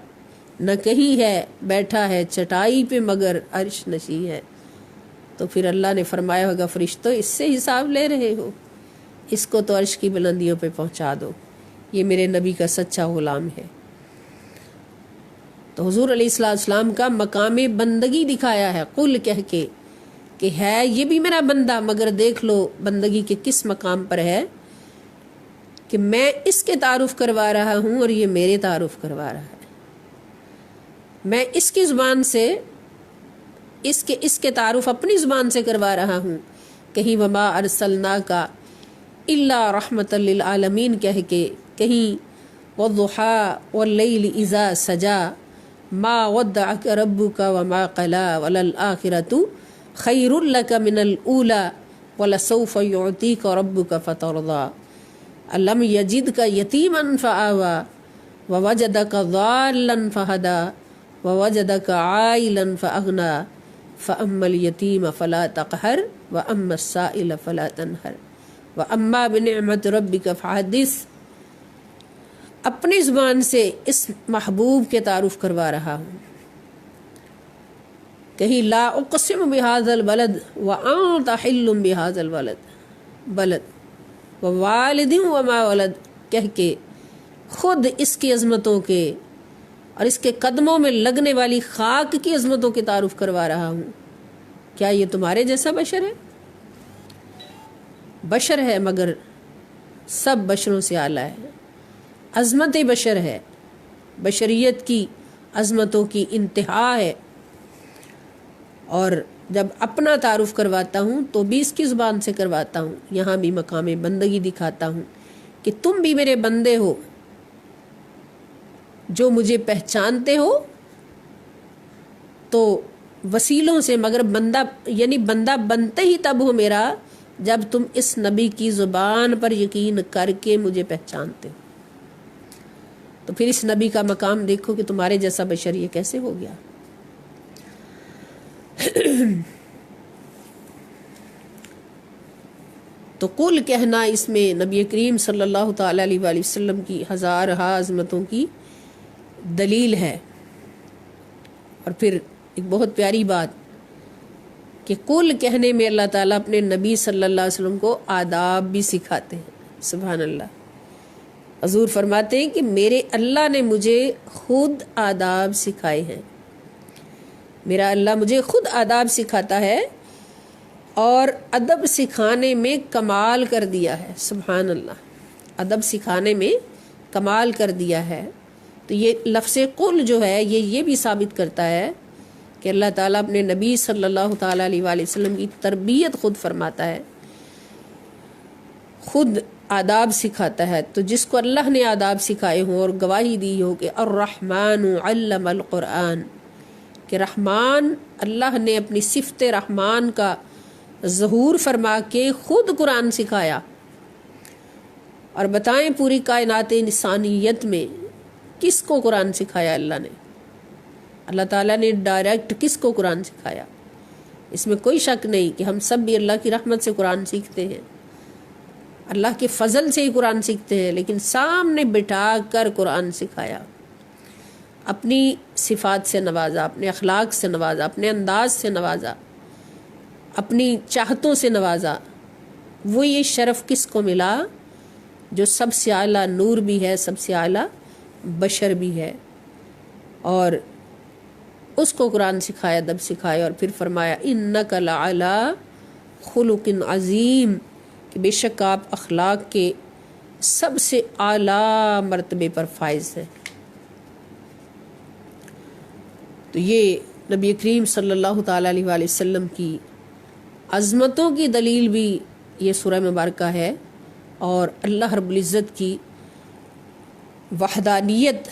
نہ کہیں ہے، بیٹھا ہے چٹائی پہ مگر عرش نشیں ہے۔ تو پھر اللہ نے فرمایا ہوگا فرشتوں اس سے حساب لے رہے ہو، اس کو تو عرش کی بلندیوں پہ پہنچا دو، یہ میرے نبی کا سچا غلام ہے۔ تو حضور علیہ السلام کا مقام بندگی دکھایا ہے قل کہہ کے کہ ہے یہ بھی میرا بندہ، مگر دیکھ لو بندگی کے کس مقام پر ہے کہ میں اس کے تعارف کروا رہا ہوں اور یہ میرے تعارف کروا رہا ہے، میں اس کی زبان سے اس کے تعارف اپنی زبان سے کروا رہا ہوں، کہیں وما ارسلناک الا رحمۃ للعالمین کہہ کے، کہیں والضحی واللیل اذا سجا ما ودعک ربک وما قلا وللآخرۃ خیر لک من الاولی ولسوف یعطیک ربک فترضی الم یجدک یتیما فآوی ووجدک ضالا فہدی ووجدک عائلا فأغنی فأما الیتیم فلا تقہر وأما السائل فلا تنہر وأما بنعمت ربک فحدث۔ اپنی زبان سے اس محبوب کے تعارف کروا رہا ہوں، کہیں لا اقسم بہذا البلد وانت حل بہذا البلد ووالد وما ولد کہہ کے خود اس کی عظمتوں کے اور اس کے قدموں میں لگنے والی خاک کی عظمتوں کے تعارف کروا رہا ہوں۔ کیا یہ تمہارے جیسا بشر ہے؟ بشر ہے مگر سب بشروں سے اعلیٰ ہے، عظمت بشر ہے، بشریت کی عظمتوں کی انتہا ہے۔ اور جب اپنا تعارف کرواتا ہوں تو بھی اس کی زبان سے کرواتا ہوں، یہاں بھی مقام بندگی دکھاتا ہوں کہ تم بھی میرے بندے ہو جو مجھے پہچانتے ہو تو وسیلوں سے، مگر بندہ یعنی بندہ بنتے ہی تب ہو میرا جب تم اس نبی کی زبان پر یقین کر کے مجھے پہچانتے ہو۔ تو پھر اس نبی کا مقام دیکھو کہ تمہارے جیسا بشر یہ کیسے ہو گیا۔ تو قل کہنا اس میں نبی کریم صلی اللہ تعالی علیہ وآلہ وسلم کی ہزارہا عظمتوں کی دلیل ہے۔ اور پھر ایک بہت پیاری بات کہ قل کہنے میں اللہ تعالیٰ اپنے نبی صلی اللہ علیہ وسلم کو آداب بھی سکھاتے ہیں۔ سبحان اللہ، حضور فرماتے ہیں کہ میرے اللہ نے مجھے خود آداب سکھائے ہیں، میرا اللہ مجھے خود آداب سکھاتا ہے اور ادب سکھانے میں کمال کر دیا ہے۔ سبحان اللہ، ادب سکھانے میں کمال کر دیا ہے۔ تو یہ لفظ قل جو ہے یہ بھی ثابت کرتا ہے کہ اللہ تعالیٰ اپنے نبی صلی اللہ تعالیٰ علیہ وآلہ وسلم کی تربیت خود فرماتا ہے، خود آداب سکھاتا ہے۔ تو جس کو اللہ نے آداب سکھائے ہوں اور گواہی دی ہو کہ الرحمن علم القرآن، کہ رحمان اللہ نے اپنی صفت رحمان کا ظہور فرما کے خود قرآن سکھایا. اور بتائیں پوری کائنات انسانیت میں کس کو قرآن سکھایا اللہ نے؟ اللہ تعالیٰ نے ڈائریکٹ کس کو قرآن سکھایا؟ اس میں کوئی شک نہیں کہ ہم سب بھی اللہ کی رحمت سے قرآن سیکھتے ہیں، اللہ کے فضل سے ہی قرآن سیکھتے ہیں، لیکن سامنے بٹھا کر قرآن سکھایا، اپنی صفات سے نوازا، اپنے اخلاق سے نوازا، اپنے انداز سے نوازا، اپنی چاہتوں سے نوازا. وہ یہ شرف کس کو ملا؟ جو سب سے اعلیٰ نور بھی ہے، سب سے اعلیٰ بشر بھی ہے. اور اس کو قرآن سکھایا، ادب سکھایا، اور پھر فرمایا انک لعلی خلق عظیم، کہ بے شک آپ اخلاق کے سب سے اعلیٰ مرتبے پر فائز ہیں. تو یہ نبی کریم صلی اللہ تعالیٰ علیہ وآلہ وسلم کی عظمتوں کی دلیل بھی یہ سورہ مبارکہ ہے، اور اللہ رب العزت کی وحدانیت،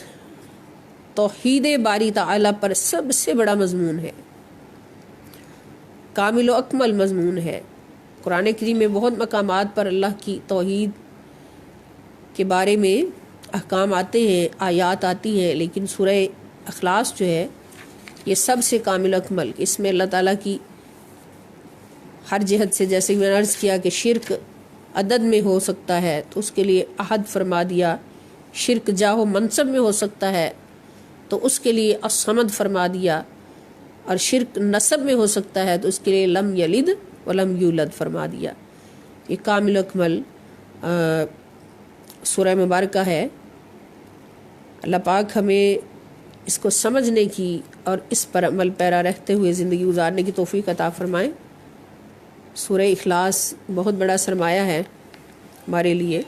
توحید باری تعالیٰ پر سب سے بڑا مضمون ہے، کامل و اکمل مضمون ہے. قرآن کریم میں بہت مقامات پر اللہ کی توحید کے بارے میں احکام آتے ہیں، آیات آتی ہیں، لیکن سورہ اخلاص جو ہے یہ سب سے کامل اکمل. اس میں اللہ تعالیٰ کی ہر جہت سے، جیسے میں نے عرض کیا کہ شرک عدد میں ہو سکتا ہے تو اس کے لیے عہد فرما دیا، شرک جاہ و منصب میں ہو سکتا ہے تو اس کے لیے الصمد فرما دیا، اور شرک نسب میں ہو سکتا ہے تو اس کے لیے لم یلد ولم یولد فرما دیا. یہ کامل اکمل سورہ مبارکہ ہے. اللہ پاک ہمیں اس کو سمجھنے کی اور اس پر عمل پیرا رہتے ہوئے زندگی گزارنے کی توفیق عطا فرمائے. سورہ اخلاص بہت بڑا سرمایہ ہے ہمارے لیے.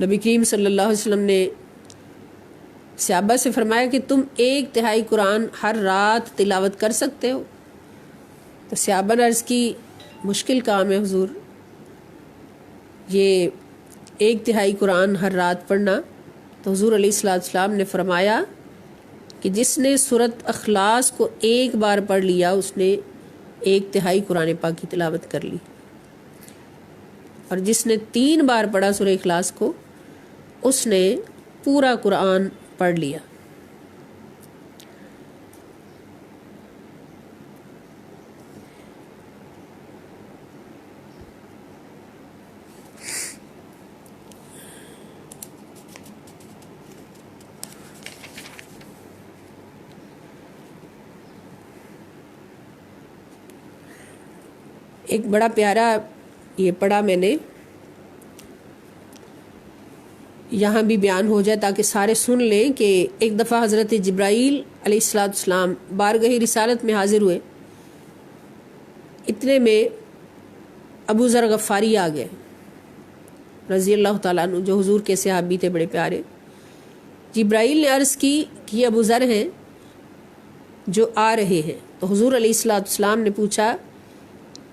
نبی کریم صلی اللہ علیہ وسلم نے صحابہ سے فرمایا کہ تم 1/3 قرآن ہر رات تلاوت کر سکتے ہو؟ تو صحابہ نے عرض کی مشکل کام ہے حضور، یہ 1/3 قرآن ہر رات پڑھنا. تو حضور علیہ السلام نے فرمایا کہ جس نے سورۃ اخلاص کو ایک بار پڑھ لیا اس نے 1/3 قرآن پاک کی تلاوت کر لی، اور جس نے 3 بار پڑھا سورہ اخلاص کو اس نے پورا قرآن پڑھ لیا. ایک بڑا پیارا یہ پڑھا میں نے، یہاں بھی بیان ہو جائے تاکہ سارے سن لیں کہ ایک دفعہ حضرت جبرائیل علیہ السلام بارگاہ رسالت میں حاضر ہوئے. اتنے میں ابو ذر غفاری آ گئے رضی اللہ تعالیٰ عنہ، جو حضور کے صحابی تھے بڑے پیارے. جبرائیل نے عرض کی کہ یہ ابو ذر ہیں جو آ رہے ہیں. تو حضور علیہ السلام نے پوچھا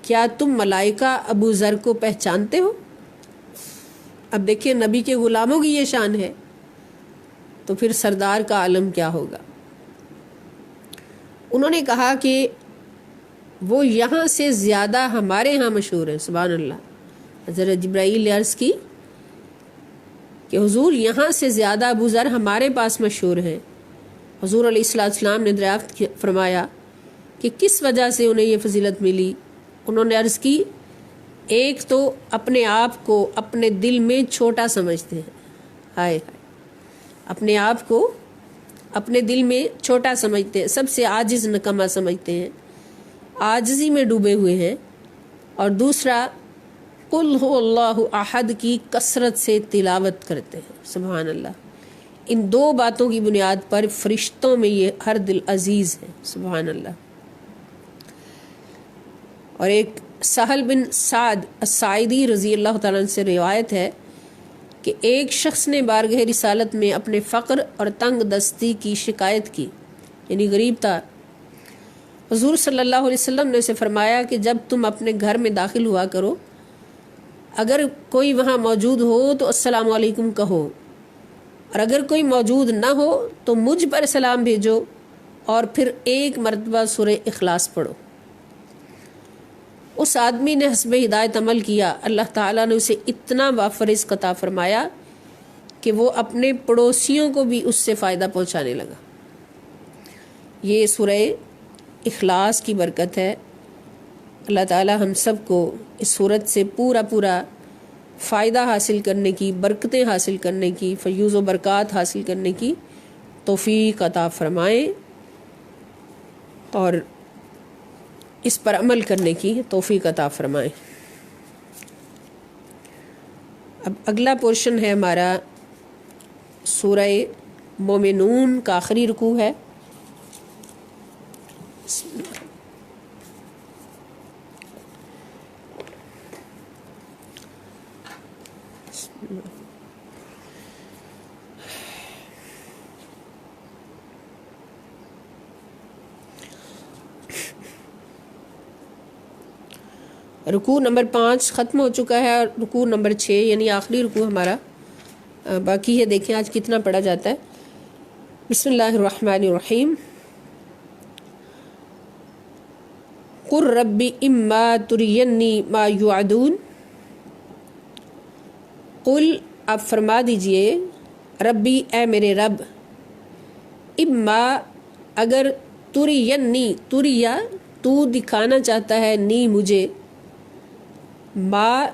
کیا تم ملائکہ ابو ذر کو پہچانتے ہو؟ اب دیکھیں نبی کے غلاموں کی یہ شان ہے تو پھر سردار کا عالم کیا ہوگا. انہوں نے کہا کہ وہ یہاں سے زیادہ ہمارے ہاں مشہور ہیں. سبحان اللہ. حضرت جبرائیل نے عرض کی کہ حضور یہاں سے زیادہ ابو ذر ہمارے پاس مشہور ہیں. حضور علیہ السلام نے دریافت فرمایا کہ کس وجہ سے انہیں یہ فضیلت ملی. انہوں نے عرض کی ایک تو اپنے آپ کو اپنے دل میں چھوٹا سمجھتے ہیں، ہائے اپنے آپ کو اپنے دل میں چھوٹا سمجھتے ہیں، سب سے عاجز نکما سمجھتے ہیں، عاجزی میں ڈوبے ہوئے ہیں. اور دوسرا قل هو اللہ احد کی کثرت سے تلاوت کرتے ہیں. سبحان اللہ. ان 2 باتوں کی بنیاد پر فرشتوں میں یہ ہر دل عزیز ہے. سبحان اللہ. اور ایک سہل بن سعد الساعدی رضی اللہ تعالیٰ عنہ سے روایت ہے کہ ایک شخص نے بارگاہ رسالت میں اپنے فقر اور تنگ دستی کی شکایت کی، یعنی غریب تھا. حضور صلی اللہ علیہ وسلم نے اسے فرمایا کہ جب تم اپنے گھر میں داخل ہوا کرو، اگر کوئی وہاں موجود ہو تو السلام علیکم کہو، اور اگر کوئی موجود نہ ہو تو مجھ پر سلام بھیجو اور پھر ایک مرتبہ سورہ اخلاص پڑھو۔ اس آدمی نے حسب ہدایت عمل کیا، اللہ تعالیٰ نے اسے اتنا وافر رزق عطا فرمایا کہ وہ اپنے پڑوسیوں کو بھی اس سے فائدہ پہنچانے لگا۔ یہ سورہ اخلاص کی برکت ہے۔ اللہ تعالیٰ ہم سب کو اس سورت سے پورا فائدہ حاصل کرنے کی، برکتیں حاصل کرنے کی، فیوز و برکات حاصل کرنے کی توفیق عطا فرمائیں اور اس پر عمل کرنے کی توفیق عطا فرمائیں۔ اب اگلا پورشن ہے ہمارا سورہ مومنون کا آخری رکوع ہے۔ رکوع نمبر 5 ختم ہو چکا ہے اور رکوع نمبر 6 یعنی آخری رکوع ہمارا باقی ہے۔ دیکھیں آج کتنا پڑھا جاتا ہے۔ بسم اللہ الرحمن الرحیم۔ قل رب اما ترینی ما یوعدون، قل آپ فرما دیجئے، ربی اے میرے رب، اما اگر، ترینی تریا تو دکھانا چاہتا ہے، نی مجھے، ما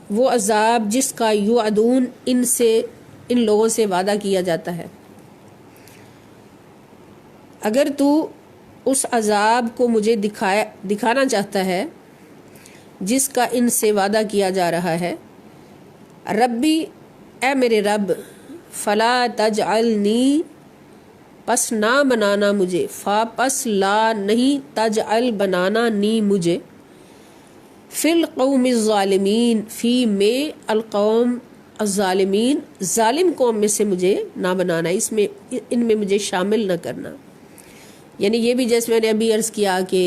وہ عذاب جس کا یوعدون ان لوگوں سے وعدہ کیا جاتا ہے، اگر تو اس عذاب کو مجھے دکھانا چاہتا ہے جس کا ان سے وعدہ کیا جا رہا ہے، ربی اے میرے رب، فلا تجعلنی پس نہ بنانا مجھے، فا پس لا نہیں، تجعل بنانا نی مجھے، فی القوم الظالمین فی میں القوم الظالمین ظالم قوم میں سے مجھے نہ بنانا، ان میں مجھے شامل نہ کرنا۔ یعنی یہ بھی جیسے میں نے ابھی عرض کیا کہ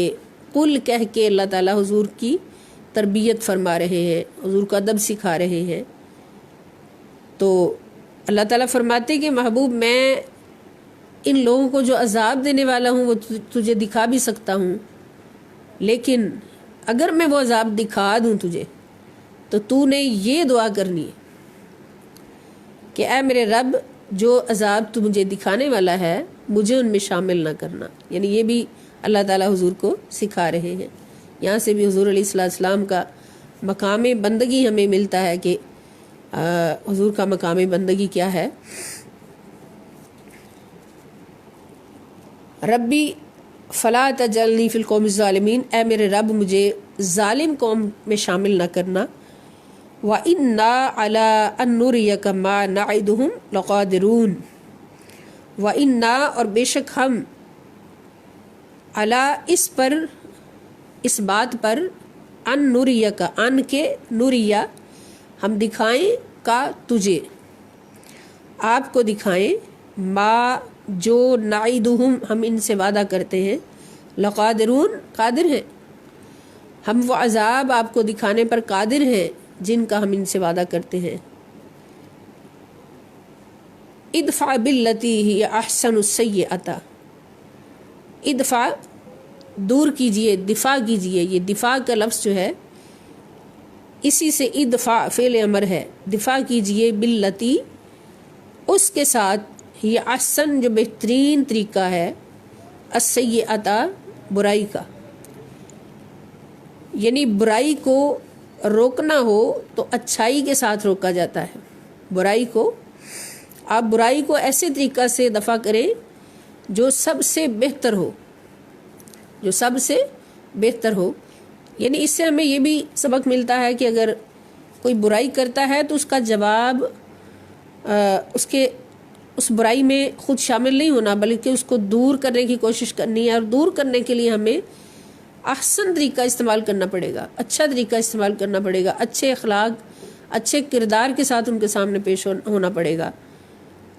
قل کہہ کے اللہ تعالیٰ حضور کی تربیت فرما رہے ہیں، حضور کو ادب سکھا رہے ہیں۔ تو اللہ تعالیٰ فرماتے کہ محبوب میں ان لوگوں کو جو عذاب دینے والا ہوں وہ تجھے دکھا بھی سکتا ہوں، لیکن اگر میں وہ عذاب دکھا دوں تجھے تو تو نے یہ دعا کرنی ہے کہ اے میرے رب، جو عذاب تو مجھے دکھانے والا ہے مجھے ان میں شامل نہ کرنا۔ یعنی یہ بھی اللہ تعالیٰ حضور کو سکھا رہے ہیں۔ یہاں سے بھی حضور علیہ السلام کا مقام بندگی ہمیں ملتا ہے کہ حضور کا مقام بندگی کیا ہے۔ ربی فلا تجعلنی فی القوم الظالمین، اے میرے رب مجھے ظالم قوم میں شامل نہ کرنا۔ وَإِنَّا عَلَىٰ أَن نُّرِيَكَ مَا نَعِدُهُمْ لَقَادِرُونَ، وَإِنَّا اور بے شک ہم، عَلَىٰ اس پر، اس بات پر، ان نُّرِيَكَ ان کے نُرِيَ ہم دکھائیں، کا تجھے، آپ کو دکھائیں، ما جو نعیدہم ہم ان سے وعدہ کرتے ہیں، لقادرون قادر ہیں، ہم وہ عذاب آپ کو دکھانے پر قادر ہیں جن کا ہم ان سے وعدہ کرتے ہیں۔ ادفع باللتی ہی احسن السیئۃ، ادفع دور کیجئے، دفاع کیجئے، یہ دفاع کا لفظ جو ہے اسی سے ادفع فعل امر ہے، دفاع کیجئے، باللتی اس کے ساتھ، یہ احسن جو بہترین طریقہ ہے، السیئۃ برائی کا، یعنی برائی کو روکنا ہو تو اچھائی کے ساتھ روکا جاتا ہے۔ برائی کو، آپ برائی کو ایسے طریقہ سے دفع کریں جو سب سے بہتر ہو، جو سب سے بہتر ہو۔ یعنی اس سے ہمیں یہ بھی سبق ملتا ہے کہ اگر کوئی برائی کرتا ہے تو اس کا جواب اس برائی میں خود شامل نہیں ہونا، بلکہ اس کو دور کرنے کی کوشش کرنی ہے، اور دور کرنے کے لیے ہمیں احسن طریقہ استعمال کرنا پڑے گا، اچھا طریقہ استعمال کرنا پڑے گا، اچھے اخلاق، اچھے کردار کے ساتھ ان کے سامنے پیش ہونا پڑے گا۔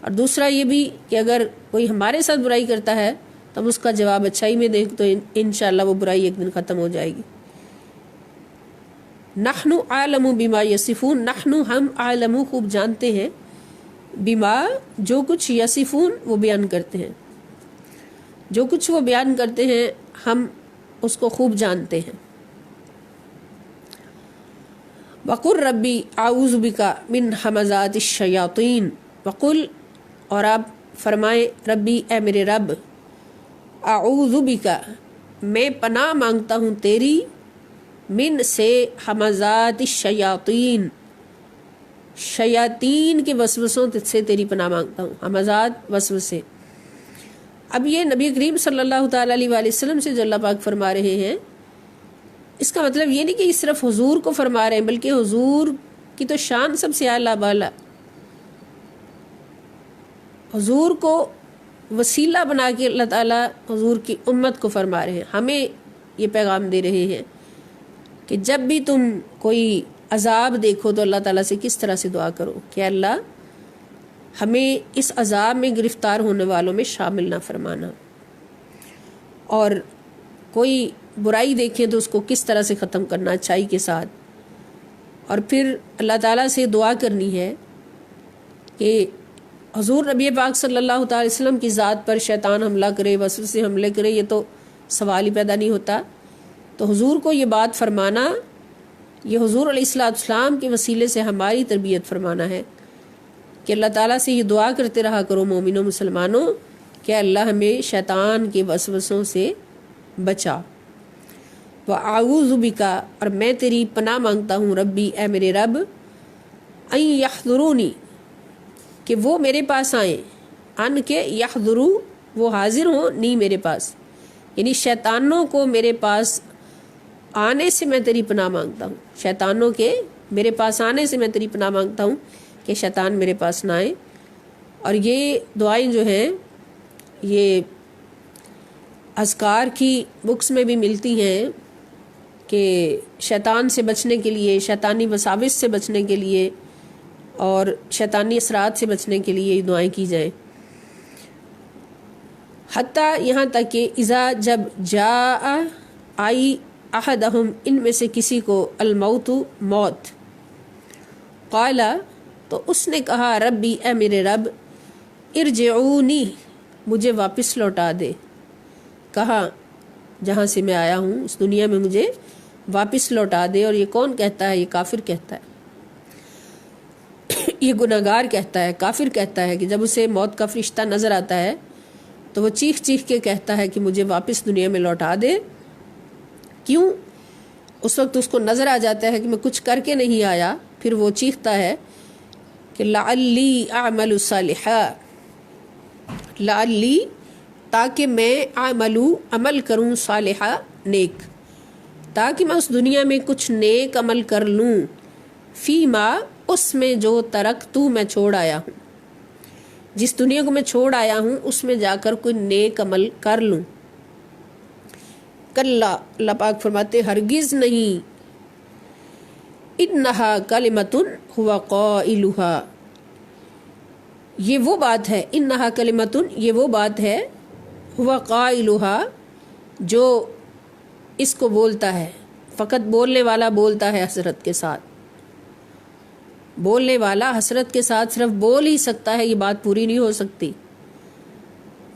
اور دوسرا یہ بھی کہ اگر کوئی ہمارے ساتھ برائی کرتا ہے تو ہم اس کا جواب اچھائی میں دیں تو انشاءاللہ وہ برائی ایک دن ختم ہو جائے گی۔ نحن عالم بما یصفون، نحن ہم عالم خوب جانتے ہیں، بما جو کچھ یصفون وہ بیان کرتے ہیں، جو کچھ وہ بیان کرتے ہیں ہم اس کو خوب جانتے ہیں۔ وقل ربی اعوذ بک من ہمزات الشیاطین، وقل اور آپ فرمائیں ربی اے میرے رب، اعوذ بک میں پناہ مانگتا ہوں تیری، من سے ہمزات الشیاطین شیاطین کے وسوسوں سے تیری پناہ مانگتا ہوں، ہمزات وسوسے۔ اب یہ نبی کریم صلی اللہ تعالیٰ علیہ وآلہ وسلم سے جو اللہ پاک فرما رہے ہیں، اس کا مطلب یہ نہیں کہ صرف حضور کو فرما رہے ہیں، بلکہ حضور کی تو شان سب سے اعلیٰ بالا، حضور کو وسیلہ بنا کے اللہ تعالیٰ حضور کی امت کو فرما رہے ہیں، ہمیں یہ پیغام دے رہے ہیں کہ جب بھی تم کوئی عذاب دیکھو تو اللہ تعالیٰ سے کس طرح سے دعا کرو کہ اللہ ہمیں اس عذاب میں گرفتار ہونے والوں میں شامل نہ فرمانا، اور کوئی برائی دیکھیں تو اس کو کس طرح سے ختم کرنا اچھائی کے ساتھ، اور پھر اللہ تعالیٰ سے دعا کرنی ہے کہ حضور نبی پاک صلی اللہ تعالی وسلم کی ذات پر شیطان حملہ کرے، وسوسے حملے کرے، یہ تو سوال ہی پیدا نہیں ہوتا۔ تو حضور کو یہ بات فرمانا، یہ حضور علیہ السلام کے وسیلے سے ہماری تربیت فرمانا ہے کہ اللہ تعالیٰ سے یہ دعا کرتے رہا کرو مومنوں مسلمانوں کہ اللہ ہمیں شیطان کے وسوسوں سے بچا۔ وَأَعُوذُ بِكَ اور میں تیری پناہ مانگتا ہوں ربی اے میرے رب، ان یحضرونی کہ وہ میرے پاس آئیں، ان کے یحضرو وہ حاضر ہوں، نہیں میرے پاس، یعنی شیطانوں کو میرے پاس آنے سے میں تیری پناہ مانگتا ہوں، شیطانوں کے میرے پاس آنے سے میں تیری پناہ مانگتا ہوں کہ شیطان میرے پاس نہ آئے۔ اور یہ دعائیں جو ہیں یہ اذکار کی بکس میں بھی ملتی ہیں کہ شیطان سے بچنے کے لیے، شیطانی وساوس سے بچنے کے لیے اور شیطانی اثرات سے بچنے کے لیے یہ دعائیں کی جائیں، حتیٰ یہاں تک کہ اذا جب جاء آئی احدہم ان میں سے کسی کو الموت موت، قال تو اس نے کہا ربی اے میرے رب ارجعونی مجھے واپس لوٹا دے، کہاں جہاں سے میں آیا ہوں اس دنیا میں مجھے واپس لوٹا دے۔ اور یہ کون کہتا ہے؟ یہ کافر کہتا ہے، یہ گناہگار کہتا ہے، کافر کہتا ہے کہ جب اسے موت کا فرشتہ نظر آتا ہے تو وہ چیخ چیخ کے کہتا ہے کہ مجھے واپس دنیا میں لوٹا دے۔ کیوں؟ اس وقت اس کو نظر آ جاتا ہے کہ میں کچھ کر کے نہیں آیا، پھر وہ چیختا ہے کہ لعلی اعمل صالحا، لعلی تاکہ میں عمل کروں صالحا نیک، تاکہ میں اس دنیا میں کچھ نیک عمل کر لوں، فیما اس میں جو ترکتو میں چھوڑ آیا ہوں، جس دنیا کو میں چھوڑ آیا ہوں اس میں جا کر کوئی نیک عمل کر لوں۔ کلا اللہ پاک فرماتے ہرگز نہیں، انہا کلمۃ ہوا قائلہا یہ وہ بات ہے، انہا کلمۃ یہ وہ بات ہے، ہوا قائلہا جو اس کو بولتا ہے، فقط بولنے والا بولتا ہے حسرت کے ساتھ، بولنے والا حسرت کے ساتھ صرف بول ہی سکتا ہے، یہ بات پوری نہیں ہو سکتی۔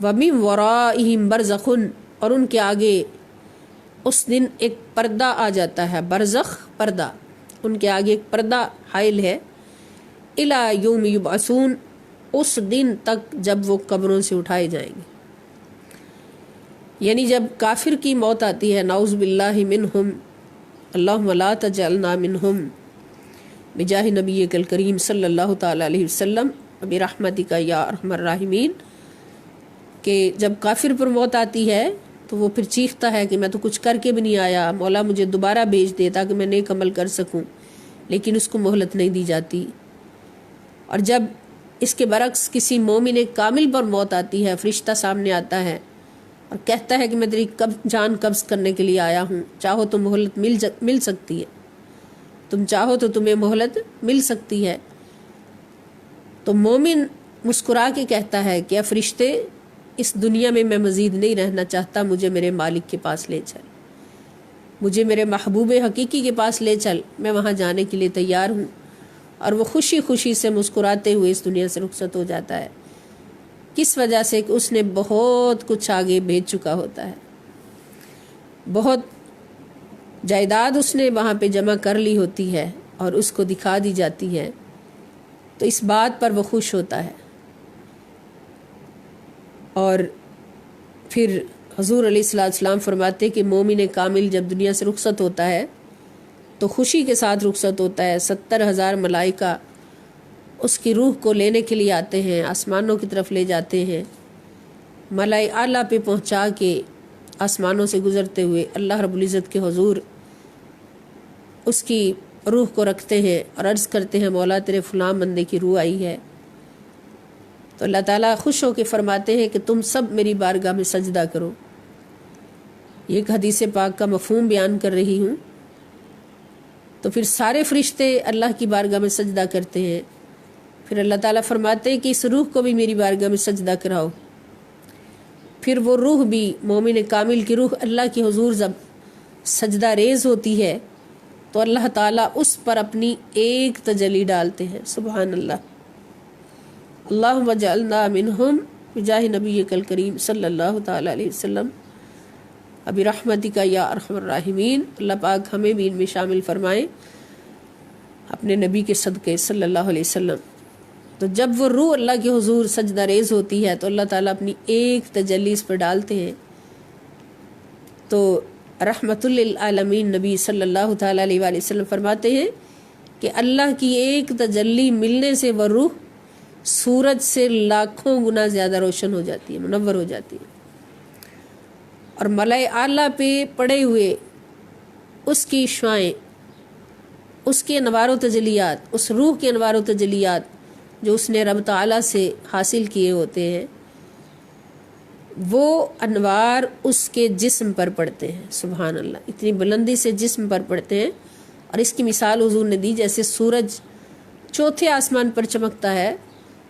وَمِن وَرَائِهِمْ بَرْزَخٌ اور ان کے آگے اس دن ایک پردہ آ جاتا ہے، برزخ پردہ، ان کے آگے ایک پردہ حائل ہے، اِلَى يَوْمِ يُبْعَثُونَ اس دن تک جب وہ قبروں سے اٹھائے جائیں گے، یعنی جب کافر کی موت آتی ہے، نعوذ باللہ منہم، اللہم لا تجعلنا منہم، بجاہ نبی کریم صلی اللہ تعالی علیہ وسلم برحمتک یا ارحم الراحمین، کہ جب کافر پر موت آتی ہے تو وہ پھر چیختا ہے کہ میں تو کچھ کر کے بھی نہیں آیا، مولا مجھے دوبارہ بھیج دے تاکہ میں نیک عمل کر سکوں، لیکن اس کو مہلت نہیں دی جاتی۔ اور جب اس کے برعکس کسی مومن کامل پر موت آتی ہے، فرشتہ سامنے آتا ہے اور کہتا ہے کہ میں تیری جان قبض کرنے کے لیے آیا ہوں، چاہو تو مہلت مل سکتی ہے، تم چاہو تو تمہیں مہلت مل سکتی ہے۔ تو مومن مسکرا کے کہتا ہے کہ اے فرشتے اس دنیا میں مزید نہیں رہنا چاہتا، مجھے میرے مالک کے پاس لے چل، مجھے میرے محبوب حقیقی کے پاس لے چل، میں وہاں جانے کے لیے تیار ہوں۔ اور وہ خوشی خوشی سے مسکراتے ہوئے اس دنیا سے رخصت ہو جاتا ہے۔ کس وجہ سے؟ کہ اس نے بہت کچھ آگے بھیج چکا ہوتا ہے، بہت جائیداد اس نے وہاں پہ جمع کر لی ہوتی ہے اور اس کو دکھا دی جاتی ہے، تو اس بات پر وہ خوش ہوتا ہے۔ اور پھر حضور علیہ السلام فرماتے کہ مومن کامل جب دنیا سے رخصت ہوتا ہے تو خوشی کے ساتھ رخصت ہوتا ہے۔ 70,000 ملائکہ اس کی روح کو لینے کے لیے آتے ہیں، آسمانوں کی طرف لے جاتے ہیں، ملائے اعلیٰ پہ پہنچا کے آسمانوں سے گزرتے ہوئے اللہ رب العزت کے حضور اس کی روح کو رکھتے ہیں اور عرض کرتے ہیں مولا تیرے فلاں بندے کی روح آئی ہے۔ تو اللہ تعالیٰ خوش ہو کے فرماتے ہیں کہ تم سب میری بارگاہ میں سجدہ کرو۔ یہ ایک حدیث پاک کا مفہوم بیان کر رہی ہوں۔ تو پھر سارے فرشتے اللہ کی بارگاہ میں سجدہ کرتے ہیں، پھر اللہ تعالیٰ فرماتے ہیں کہ اس روح کو بھی میری بارگاہ میں سجدہ کراؤ۔ پھر وہ روح بھی، مومن کامل کی روح اللہ کی حضور جب سجدہ ریز ہوتی ہے تو اللہ تعالیٰ اس پر اپنی ایک تجلی ڈالتے ہیں۔ سبحان اللہ، اللہم اجعلنا منہم بجاہ نبیک الکریم صلی اللہ تعالیٰ علیہ وسلم برحمتک یا ارحم الراحمین۔ اللہ پاک ہمیں بھی ان میں شامل فرمائے اپنے نبی کے صدقے صلی اللہ علیہ وسلم۔ تو جب وہ روح اللہ کے حضور سجدہ ریز ہوتی ہے تو اللہ تعالیٰ اپنی ایک تجلی اس پر ڈالتے ہیں، تو رحمت للعالمین نبی صلی اللہ تعالیٰ علیہ وآلہ وسلم فرماتے ہیں کہ اللہ کی ایک تجلی ملنے سے وہ روح سورج سے لاکھوں گنا زیادہ روشن ہو جاتی ہے، منور ہو جاتی ہے، اور ملائے اعلیٰ پہ پڑے ہوئے اس کی شعائیں، اس کے انوار و تجلیات، اس روح کے انوار و تجلیات جو اس نے رب تعالیٰ سے حاصل کیے ہوتے ہیں، وہ انوار اس کے جسم پر پڑتے ہیں۔ سبحان اللہ، اتنی بلندی سے جسم پر پڑتے ہیں۔ اور اس کی مثال حضور نے دی، جیسے سورج چوتھے آسمان پر چمکتا ہے،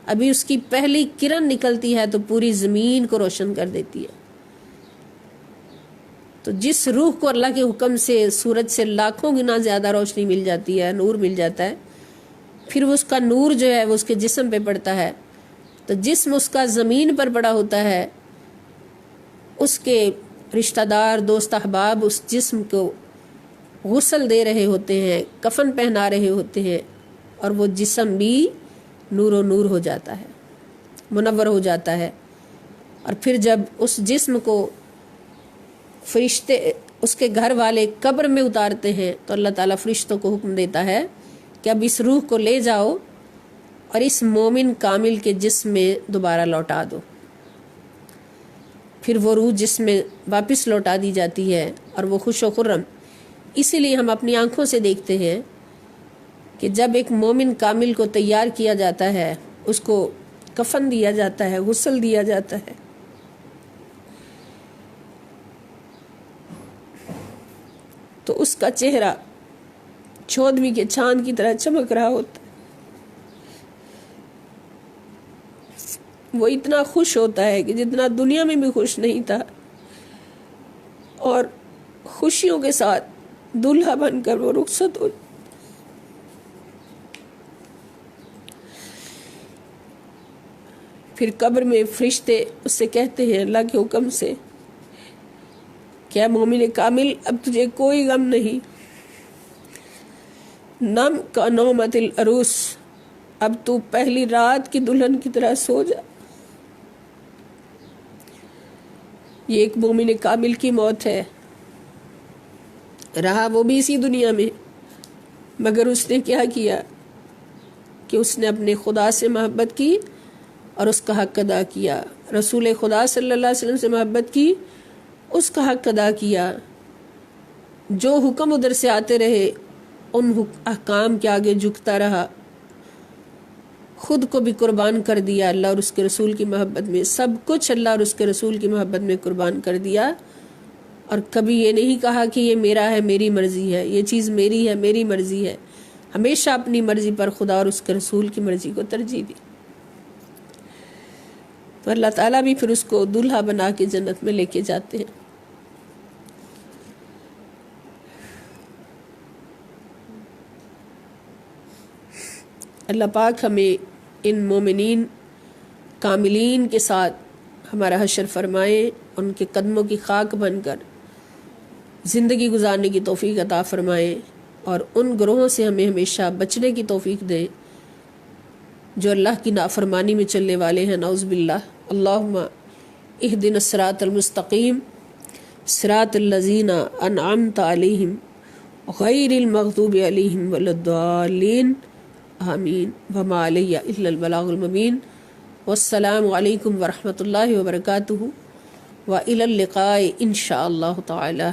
ابھی اس کی پہلی کرن نکلتی ہے تو پوری زمین کو روشن کر دیتی ہے۔ تو جس روح کو اللہ کے حکم سے سورج سے لاکھوں گنا زیادہ روشنی مل جاتی ہے، نور مل جاتا ہے، پھر اس کا نور جو ہے وہ اس کے جسم پہ پڑتا ہے، تو جسم اس کا زمین پر پڑا ہوتا ہے، اس کے رشتہ دار دوست احباب اس جسم کو غسل دے رہے ہوتے ہیں، کفن پہنا رہے ہوتے ہیں، اور وہ جسم بھی نور و نور ہو جاتا ہے، منور ہو جاتا ہے۔ اور پھر جب اس جسم کو فرشتے اس کے گھر والے قبر میں اتارتے ہیں تو اللہ تعالیٰ فرشتوں کو حکم دیتا ہے کہ اب اس روح کو لے جاؤ اور اس مومن کامل کے جسم میں دوبارہ لوٹا دو۔ پھر وہ روح جسم میں واپس لوٹا دی جاتی ہے اور وہ خوش و خرم۔ اسی لیے ہم اپنی آنکھوں سے دیکھتے ہیں کہ جب ایک مومن کامل کو تیار کیا جاتا ہے، اس کو کفن دیا جاتا ہے، غسل دیا جاتا ہے، تو اس کا چہرہ چودھویں کے چاند کی طرح چمک رہا ہوتا ہے۔ وہ اتنا خوش ہوتا ہے کہ جتنا دنیا میں بھی خوش نہیں تھا، اور خوشیوں کے ساتھ دلہا بن کر وہ رخصت ہو۔ پھر قبر میں فرشتے اس سے کہتے ہیں اللہ کے حکم سے، کیا مومن کامل اب تجھے کوئی غم نہیں، نم کا نومت العروس، اب تو پہلی رات کی دلہن کی طرح سو جا۔ یہ ایک مومن کامل کی موت ہے، رہا وہ بھی اسی دنیا میں، مگر اس نے کیا کیا کہ اس نے اپنے خدا سے محبت کی اور اس کا حق ادا کیا، رسول خدا صلی اللہ علیہ وسلم سے محبت کی، اس کا حق ادا کیا، جو حکم ادھر سے آتے رہے ان احکام کے آگے جھکتا رہا، خود کو بھی قربان کر دیا اللہ اور اس کے رسول کی محبت میں، سب کچھ اللہ اور اس کے رسول کی محبت میں قربان کر دیا، اور کبھی یہ نہیں کہا کہ یہ میرا ہے، میری مرضی ہے، یہ چیز میری ہے، میری مرضی ہے، ہمیشہ اپنی مرضی پر خدا اور اس کے رسول کی مرضی کو ترجیح دی۔ تو اور اللہ تعالیٰ بھی پھر اس کو دلہا بنا کے جنت میں لے کے جاتے ہیں۔ اللہ پاک ہمیں ان مومنین کاملین کے ساتھ ہمارا حشر فرمائے، ان کے قدموں کی خاک بن کر زندگی گزارنے کی توفیق عطا فرمائے، اور ان گروہوں سے ہمیں ہمیشہ بچنے کی توفیق دے جو اللہ کی نافرمانی میں چلنے والے ہیں، نعوذ باللہ۔ اللہم اہدنا الصراط المستقیم صراط الذین انعمت علیہم غیر المغضوب علیہم ولا الضالین، آمین۔ وما علی الا البلاغ المبین۔ والسلام علیکم ورحمۃ اللہ وبرکاتہ، وإلی اللقاء ان شاء اللہ تعالی۔